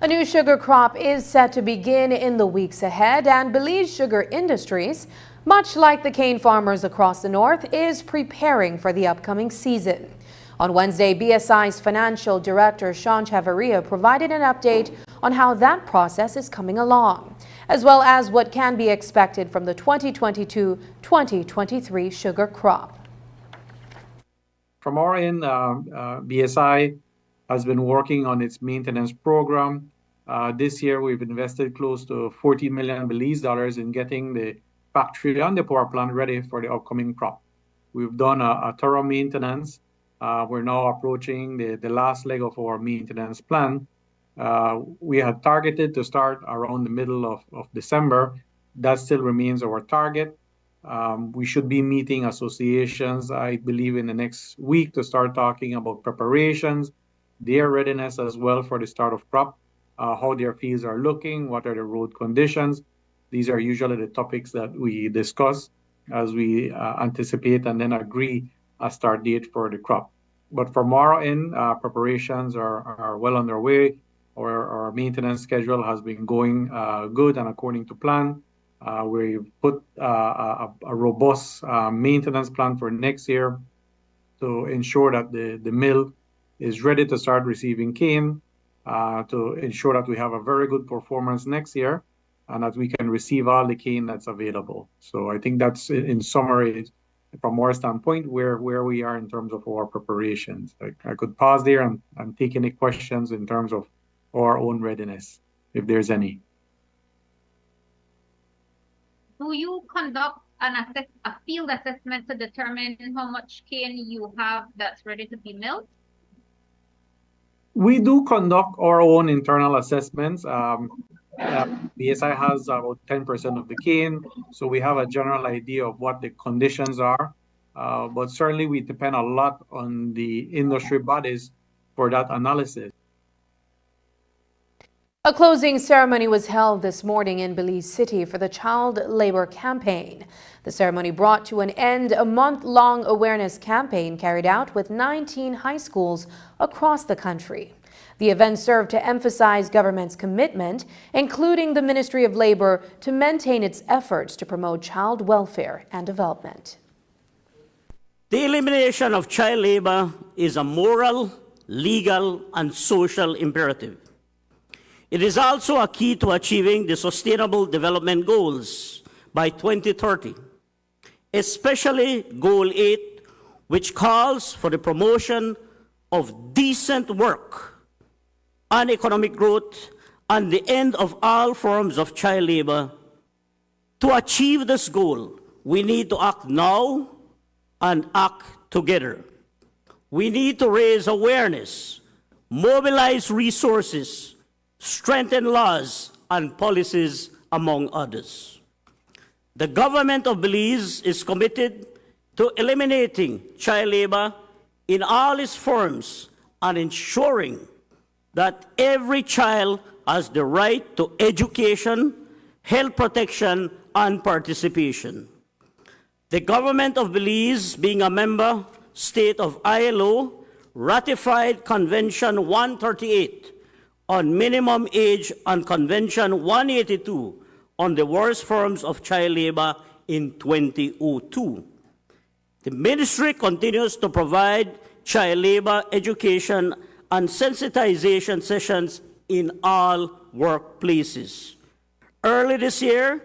A new sugar crop is set to begin in the weeks ahead, and Belize Sugar Industries, much like the cane farmers across the north, is preparing for the upcoming season. On Wednesday, BSI's financial director Sean Chavarria provided an update on how that process is coming along, as well as what can be expected from the 2022-2023 sugar crop. From our end, BSI has been working on its maintenance program. This year, we've invested close to $40 million Belize dollars in getting the factory and the power plant ready for the upcoming crop. We've done a thorough maintenance. We're now approaching the last leg of our maintenance plan. We had targeted to start around the middle of December. That still remains our target. We should be meeting associations, I believe, in the next week to start talking about preparations, their readiness as well for the start of crop, how their fields are looking, what are the road conditions. These are usually the topics that we discuss as we anticipate and then agree a start date for the crop. But from our end, preparations are well on their way. Our maintenance schedule has been going good and according to plan. We've put a robust maintenance plan for next year to ensure that the mill is ready to start receiving cane, to ensure that we have a very good performance next year and that we can receive all the cane that's available. So I think that's, in summary, from our standpoint, where we are in terms of our preparations. I could pause there and take any questions in terms of our own readiness, if there's any. Do you conduct a field assessment to determine how much cane you have that's ready to be milled? We do conduct our own internal assessments. BSI has about 10% of the cane, so we have a general idea of what the conditions are. But certainly we depend a lot on the industry bodies for that analysis. A closing ceremony was held this morning in Belize City for the Child Labor Campaign. The ceremony brought to an end a month-long awareness campaign carried out with 19 high schools across the country. The event served to emphasize government's commitment, including the Ministry of Labor, to maintain its efforts to promote child welfare and development. The elimination of child labor is a moral, legal, and social imperative. It is also a key to achieving the Sustainable Development Goals by 2030, especially Goal 8, which calls for the promotion of decent work and economic growth and the end of all forms of child labor. To achieve this goal, we need to act now and act together. We need to raise awareness, mobilize resources, strengthen laws and policies, among others. The government of Belize is committed to eliminating child labor in all its forms and ensuring that every child has the right to education, health protection, and participation. The government of Belize, being a member state of ILO, ratified Convention 138 on minimum age and Convention 182 on the worst forms of child labor in 2002. The ministry continues to provide child labor education and sensitization sessions in all workplaces. Early this year,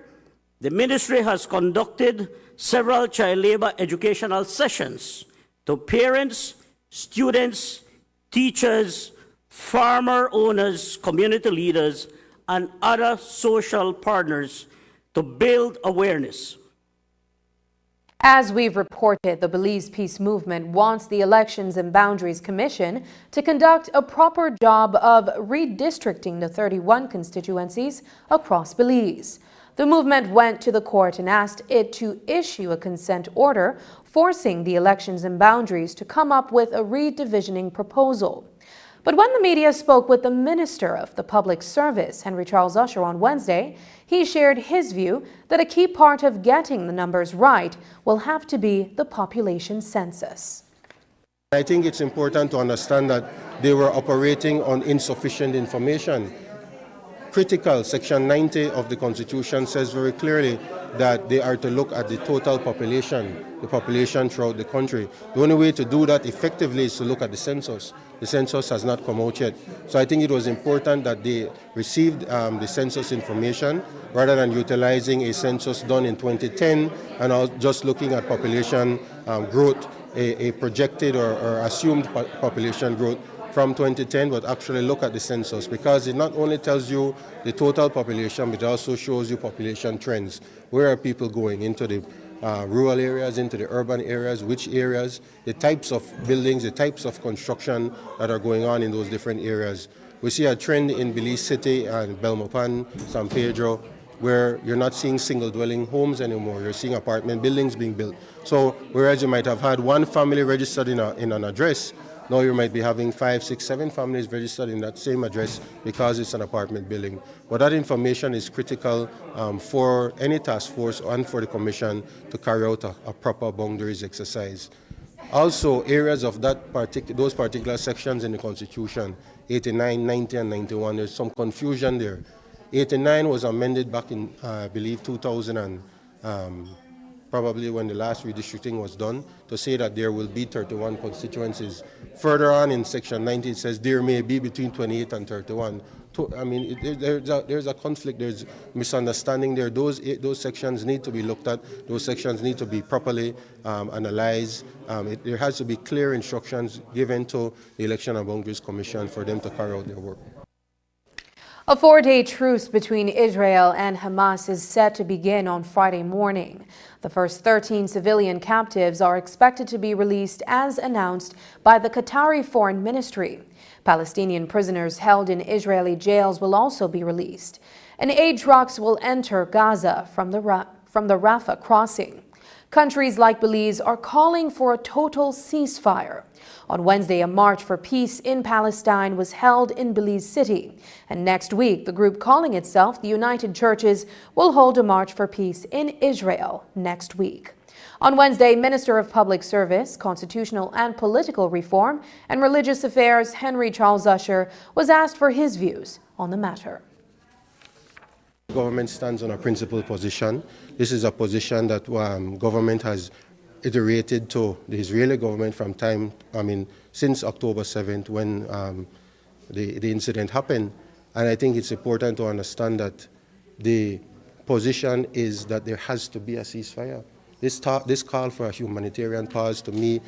the ministry has conducted several child labor educational sessions to parents, students, teachers, farmer owners, community leaders, and other social partners to build awareness. As we've reported, the Belize Peace Movement wants the Elections and Boundaries Commission to conduct a proper job of redistricting the 31 constituencies across Belize. The movement went to the court and asked it to issue a consent order forcing the Elections and Boundaries to come up with a redivisioning proposal. But when the media spoke with the Minister of the Public Service, Henry Charles Usher, on Wednesday, he shared his view that a key part of getting the numbers right will have to be the population census. I think it's important to understand that they were operating on insufficient information. Critical, Section 90 of the Constitution says very clearly that they are to look at the total population, the population throughout the country. The only way to do that effectively is to look at the census. The census has not come out yet. So I think it was important that they received the census information rather than utilizing a census done in 2010 and just looking at population growth, a projected or assumed population growth from 2010, but actually look at the census, because it not only tells you the total population, but it also shows you population trends. Where are people going into the rural areas, into the urban areas, which areas, the types of buildings, the types of construction that are going on in those different areas. We see a trend in Belize City and Belmopan, San Pedro, where you're not seeing single dwelling homes anymore. You're seeing apartment buildings being built. So whereas you might have had one family registered in an address, now you might be having 5, 6, 7 families registered in that same address because it's an apartment building. But that information is critical for any task force and for the Commission to carry out a proper boundaries exercise. Also, areas of those particular sections in the Constitution, 89, 90, and 91, there's some confusion there. 89 was amended back in, I believe, 2000 and probably when the last redistricting was done, to say that there will be 31 constituencies. Further on in Section 90, it says there may be between 28 and 31. I mean, there's a conflict, there's misunderstanding there. Those sections need to be looked at. Those sections need to be properly analyzed. There has to be clear instructions given to the Election and Boundaries Commission for them to carry out their work. A 4-day truce between Israel and Hamas is set to begin on Friday morning. The first 13 civilian captives are expected to be released as announced by the Qatari Foreign Ministry. Palestinian prisoners held in Israeli jails will also be released. And aid trucks will enter Gaza from the Rafah crossing. Countries like Belize are calling for a total ceasefire. On Wednesday, a march for peace in Palestine was held in Belize City. And next week, the group calling itself the United Churches will hold a march for peace in Israel next week. On Wednesday, Minister of Public Service, Constitutional and Political Reform and Religious Affairs Henry Charles Usher was asked for his views on the matter. The government stands on a principled position. This is a position that government has iterated to the Israeli government from since October 7th when the incident happened. And I think it's important to understand that the position is that there has to be a ceasefire. This call for a humanitarian pause, to me,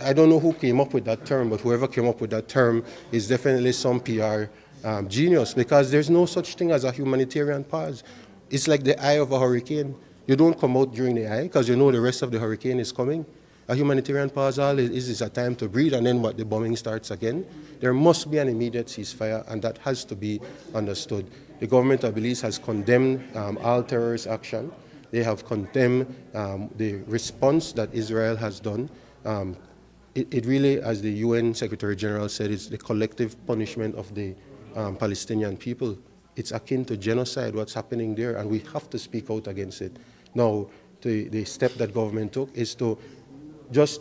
I don't know who came up with that term, but whoever came up with that term is definitely some PR genius, because there's no such thing as a humanitarian pause. It's like the eye of a hurricane. You don't come out during the eye because you know the rest of the hurricane is coming. A humanitarian pause is a time to breathe, and then the bombing starts again. There must be an immediate ceasefire, and that has to be understood. The government of Belize has condemned all terrorist action. They have condemned the response that Israel has done. It really, as the UN Secretary General said, is the collective punishment of the Palestinian people. It's akin to genocide, what's happening there, and we have to speak out against it. Now, the step that government took is to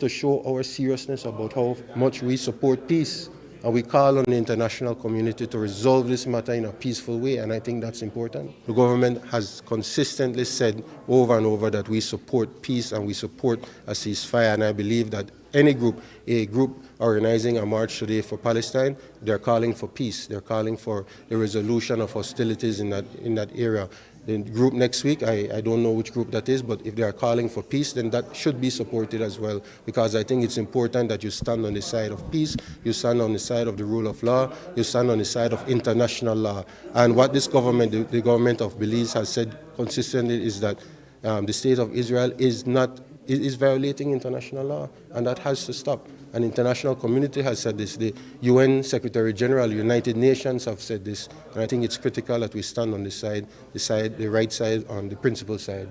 show our seriousness about how much we support peace. And we call on the international community to resolve this matter in a peaceful way, and I think that's important. The government has consistently said over and over that we support peace and we support a ceasefire, and I believe that any group, a group organizing a march today for Palestine, they're calling for peace. They're calling for the resolution of hostilities in that area. The group next week, I don't know which group that is, but if they are calling for peace, then that should be supported as well, because I think it's important that you stand on the side of peace, you stand on the side of the rule of law, you stand on the side of international law. And what this government, the government of Belize has said consistently is that the state of Israel is violating international law, and that has to stop. And the international community has said this. The UN Secretary General, the United Nations have said this. And I think it's critical that we stand on the right side, on the principle side.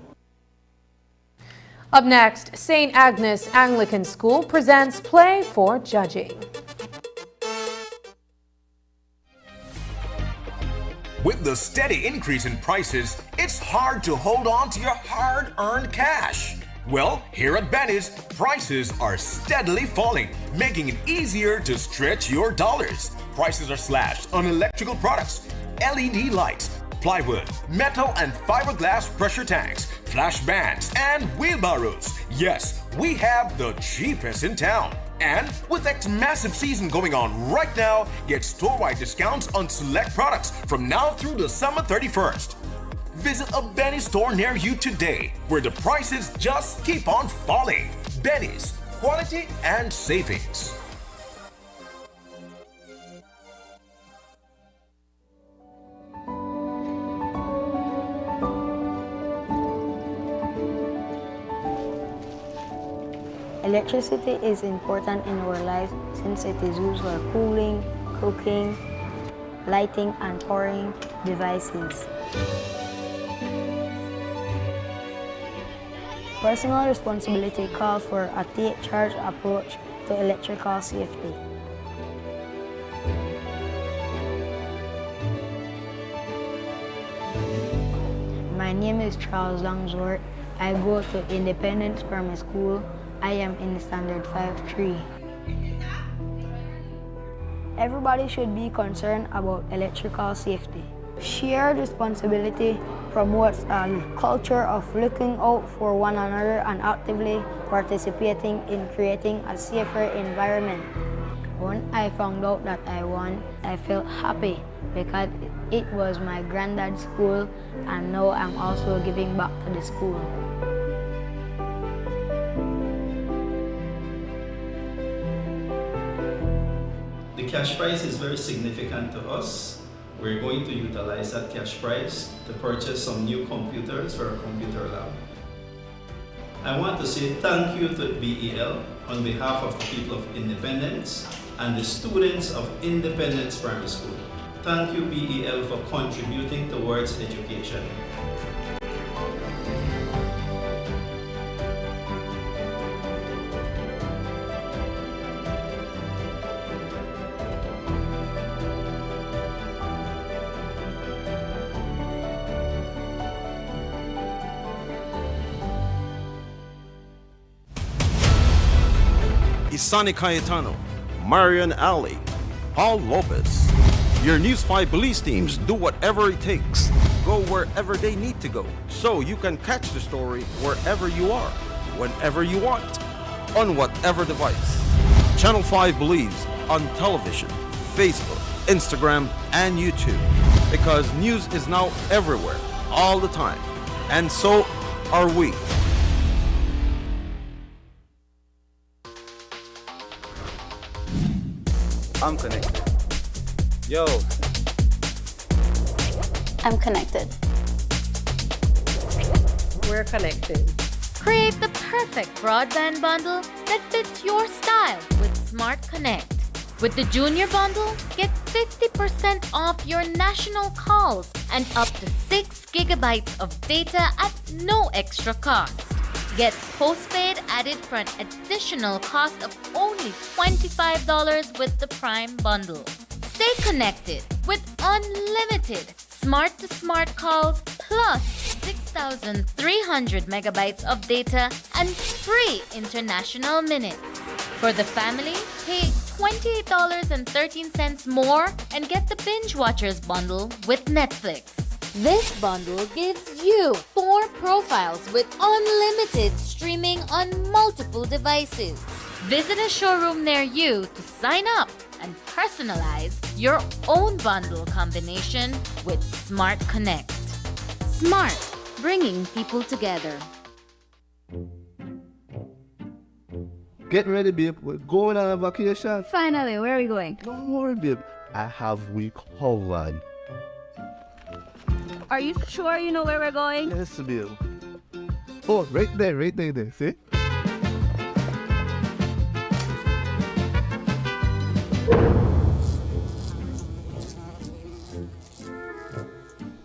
Up next, St. Agnes Anglican School presents Play for Judging. With the steady increase in prices, it's hard to hold on to your hard-earned cash. Well, here at Benny's, prices are steadily falling, making it easier to stretch your dollars. Prices are slashed on electrical products, LED lights, plywood, metal and fiberglass pressure tanks, flash bands, and wheelbarrows. Yes, we have the cheapest in town. And with X massive season going on right now, get store-wide discounts on select products from now through December 31st. Visit a Benny's store near you today, where the prices just keep on falling. Benny's, quality and savings. Electricity is important in our lives since it is used for cooling, cooking, lighting, and powering devices. Personal responsibility calls for a take-charge approach to electrical safety. My name is Charles Langsworth. I go to Independence Primary School. I am in Standard 5-3. Everybody should be concerned about electrical safety. Shared responsibility promotes a culture of looking out for one another and actively participating in creating a safer environment. When I found out that I won, I felt happy because it was my granddad's school, and now I'm also giving back to the school. The cash prize is very significant to us. We're going to utilize that cash prize to purchase some new computers for our computer lab. I want to say thank you to BEL on behalf of the people of Independence and the students of Independence Primary School. Thank you, BEL, for contributing towards education. Isani Cayetano, Marian Ali, Paul Lopez. Your News 5 Belize teams do whatever it takes, go wherever they need to go, so you can catch the story wherever you are, whenever you want, on whatever device. Channel 5 Belize on television, Facebook, Instagram, and YouTube, because news is now everywhere, all the time, and so are we. I'm connected. Yo. I'm connected. We're connected. Create the perfect broadband bundle that fits your style with Smart Connect. With the Junior Bundle, get 50% off your national calls and up to 6 gigabytes of data at no extra cost. Get postpaid added for an additional cost of only $25 with the Prime Bundle. Stay connected with unlimited smart-to-smart calls plus 6,300 megabytes of data and free international minutes. For the family, pay $28.13 more and get the Binge Watchers bundle with Netflix. This bundle gives you 4 profiles with unlimited streaming on multiple devices. Visit a showroom near you to sign up and personalize your own bundle combination with Smart Connect. Smart, bringing people together. Get ready, babe. We're going on a vacation. Finally, where are we going? Don't worry, babe. I have we covered. Are you sure you know where we're going? Yes, babe. Oh, right there, see?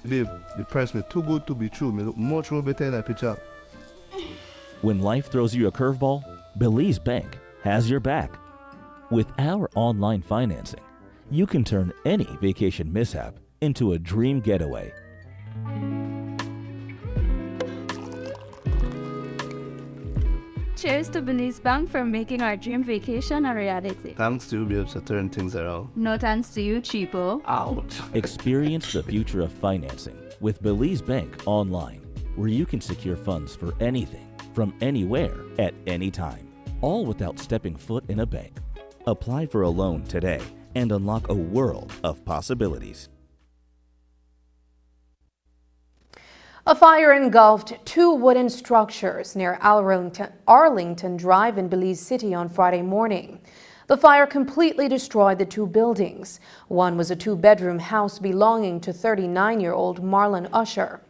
Babe, the price was too good to be true. Me look much more better in that picture. When life throws you a curveball, Belize Bank has your back. With our online financing, you can turn any vacation mishap into a dream getaway. Cheers to Belize Bank for making our dream vacation a reality. Thanks to you, babes, to turn things around. No thanks to you, cheapo. Ouch. Experience the future of financing with Belize Bank online, where you can secure funds for anything, from anywhere, at any time, all without stepping foot in a bank. Apply for a loan today and unlock a world of possibilities. A fire engulfed 2 wooden structures near Arlington Drive in Belize City on Friday morning. The fire completely destroyed the 2 buildings. One was a 2-bedroom house belonging to 39-year-old Marlon Usher.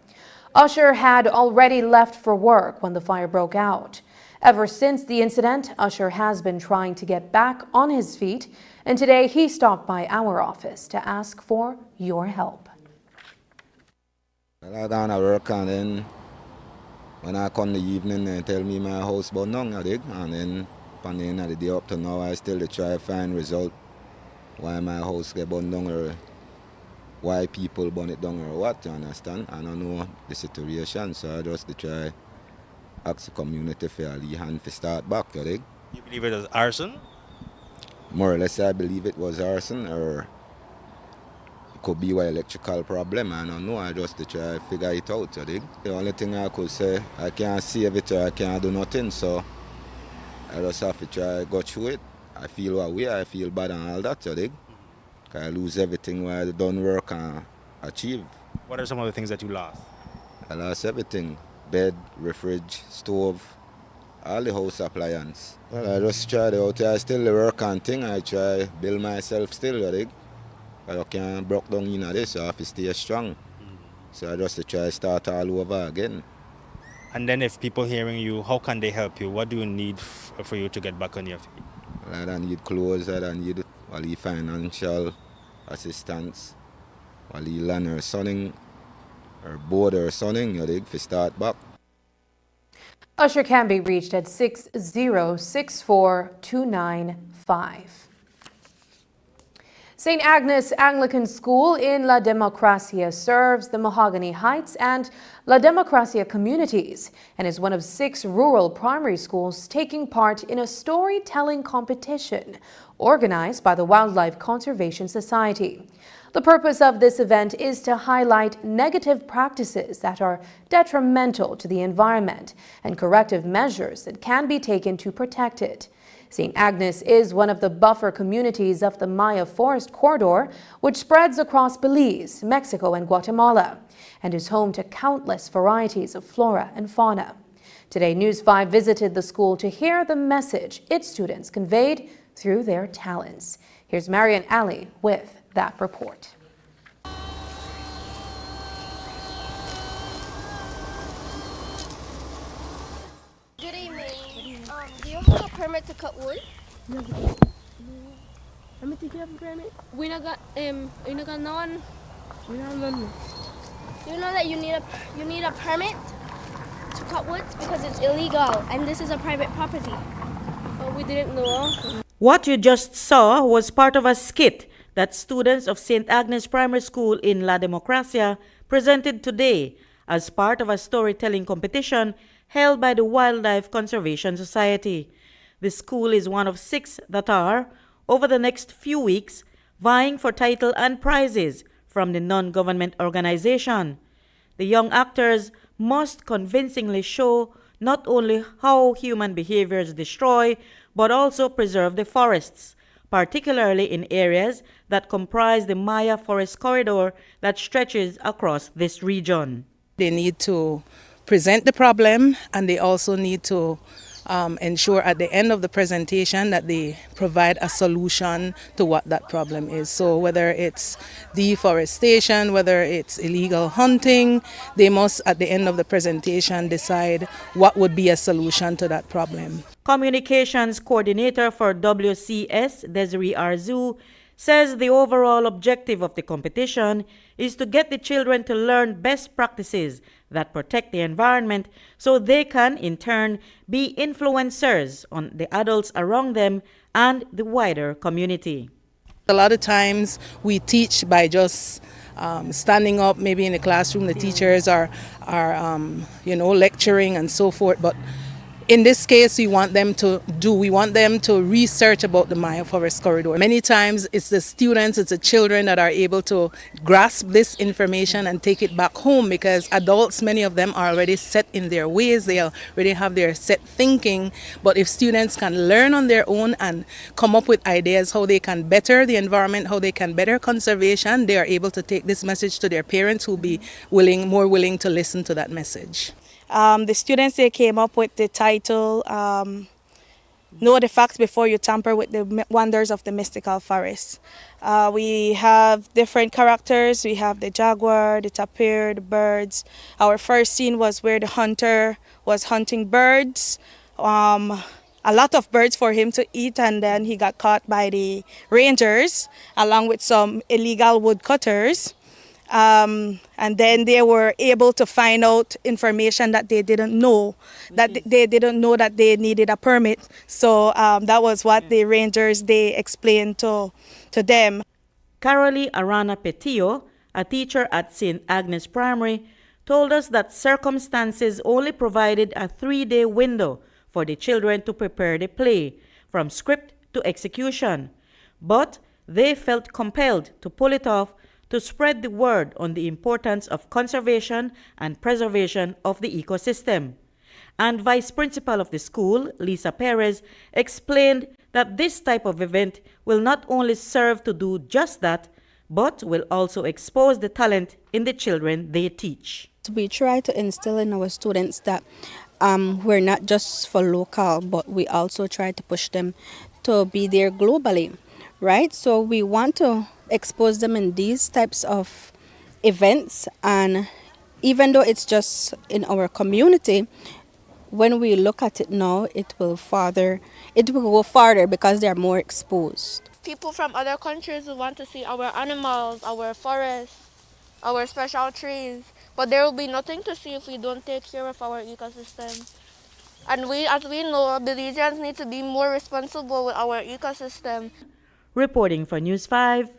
Usher had already left for work when the fire broke out. Ever since the incident, Usher has been trying to get back on his feet, and today he stopped by our office to ask for your help. I gone to work, and then when I come in the evening, they tell me my house burned down, and then from the end of the day up to now, I still try to find result why my house get burned down or why people burn it down or what, you understand? I don't know the situation, so I just try ask the community for a hand to start back, you dig? You believe it was arson? More or less, I believe it was arson, or could be an electrical problem. I don't know. I just try to figure it out, you dig? The only thing I could say, I can't save it or I can't do nothing, so I just have to try to go through it. I feel what way, I feel bad and all that, you dig? I lose everything where I done work and achieve. What are some of the things that you lost? I lost everything. Bed, fridge, stove, all the house appliance. Well, I just try to out here. I still work and thing. I try build myself still, you dig? I can't break down in this, so I have to stay strong. So I just try to start all over again. And then if people hearing you, how can they help you? What do you need for you to get back on your feet? Well, I don't need clothes, I don't need financial assistance, land or something, or board or something, you dig, to start back. Usher can be reached at 6064295. St. Agnes Anglican School in La Democracia serves the Mahogany Heights and La Democracia communities and is one of 6 rural primary schools taking part in a storytelling competition organized by the Wildlife Conservation Society. The purpose of this event is to highlight negative practices that are detrimental to the environment and corrective measures that can be taken to protect it. St. Agnes is one of the buffer communities of the Maya Forest Corridor, which spreads across Belize, Mexico, and Guatemala, and is home to countless varieties of flora and fauna. Today, News 5 visited the school to hear the message its students conveyed through their talents. Here's Marian Ali with that report. Good evening. Do you have a permit to cut wood? Let me think you have a permit. We not got no one. We don't remember. You know that you need a permit to cut wood because it's illegal and this is a private property. Oh, we didn't know. What you just saw was part of a skit that students of St. Agnes Primary School in La Democracia presented today as part of a storytelling competition held by the Wildlife Conservation Society. The school is one of 6 that are over the next few weeks, vying for title and prizes from the non-government organization. The young actors must convincingly show not only how human behaviors destroy, but also preserve the forests, particularly in areas that comprise the Maya Forest Corridor that stretches across this region. They need to present the problem, and they also need to ensure at the end of the presentation that they provide a solution to what that problem is. So whether it's deforestation, whether it's illegal hunting, they must at the end of the presentation decide what would be a solution to that problem. Communications coordinator for WCS, Desiree Arzu, says the overall objective of the competition is to get the children to learn best practices that protect the environment so they can, in turn, be influencers on the adults around them and the wider community. A lot of times we teach by just standing up, maybe in the classroom, the teachers are lecturing and so forth, but in this case, we want them to research about the Maya Forest Corridor. Many times it's the students, it's the children that are able to grasp this information and take it back home, because adults, many of them are already set in their ways, they already have their set thinking. But if students can learn on their own and come up with ideas how they can better the environment, how they can better conservation, they are able to take this message to their parents who will be more willing to listen to that message. The students, they came up with the title, Know the Facts Before You Tamper with the Wonders of the Mystical Forest. We have different characters. We have the jaguar, the tapir, the birds. Our first scene was where the hunter was hunting birds, a lot of birds for him to eat, and then he got caught by the rangers along with some illegal woodcutters. And then they were able to find out information that they didn't know, that they needed a permit. So that was what the rangers, they explained to them. Carolee Arana Petillo, a teacher at St. Agnes Primary, told us that circumstances only provided a 3-day window for the children to prepare the play, from script to execution. But they felt compelled to pull it off to spread the word on the importance of conservation and preservation of the ecosystem. And Vice Principal of the school, Lisa Perez, explained that this type of event will not only serve to do just that, but will also expose the talent in the children they teach. We try to instill in our students that we're not just for local, but we also try to push them to be there globally, right? So we want to expose them in these types of events, and even though it's just in our community, when we look at it now, it will go farther because they're more exposed. People from other countries will want to see our animals, our forests, our special trees, but there will be nothing to see if we don't take care of our ecosystem. And as we know, Belizeans need to be more responsible with our ecosystem. Reporting for News 5,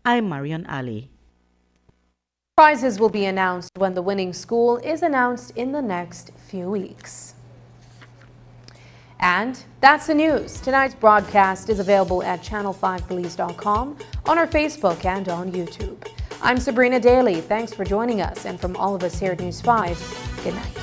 I'm Marion Ali. Prizes will be announced when the winning school is announced in the next few weeks. And that's the news. Tonight's broadcast is available at channel5police.com, on our Facebook and on YouTube. I'm Sabrina Daly. Thanks for joining us. And from all of us here at News 5, good night.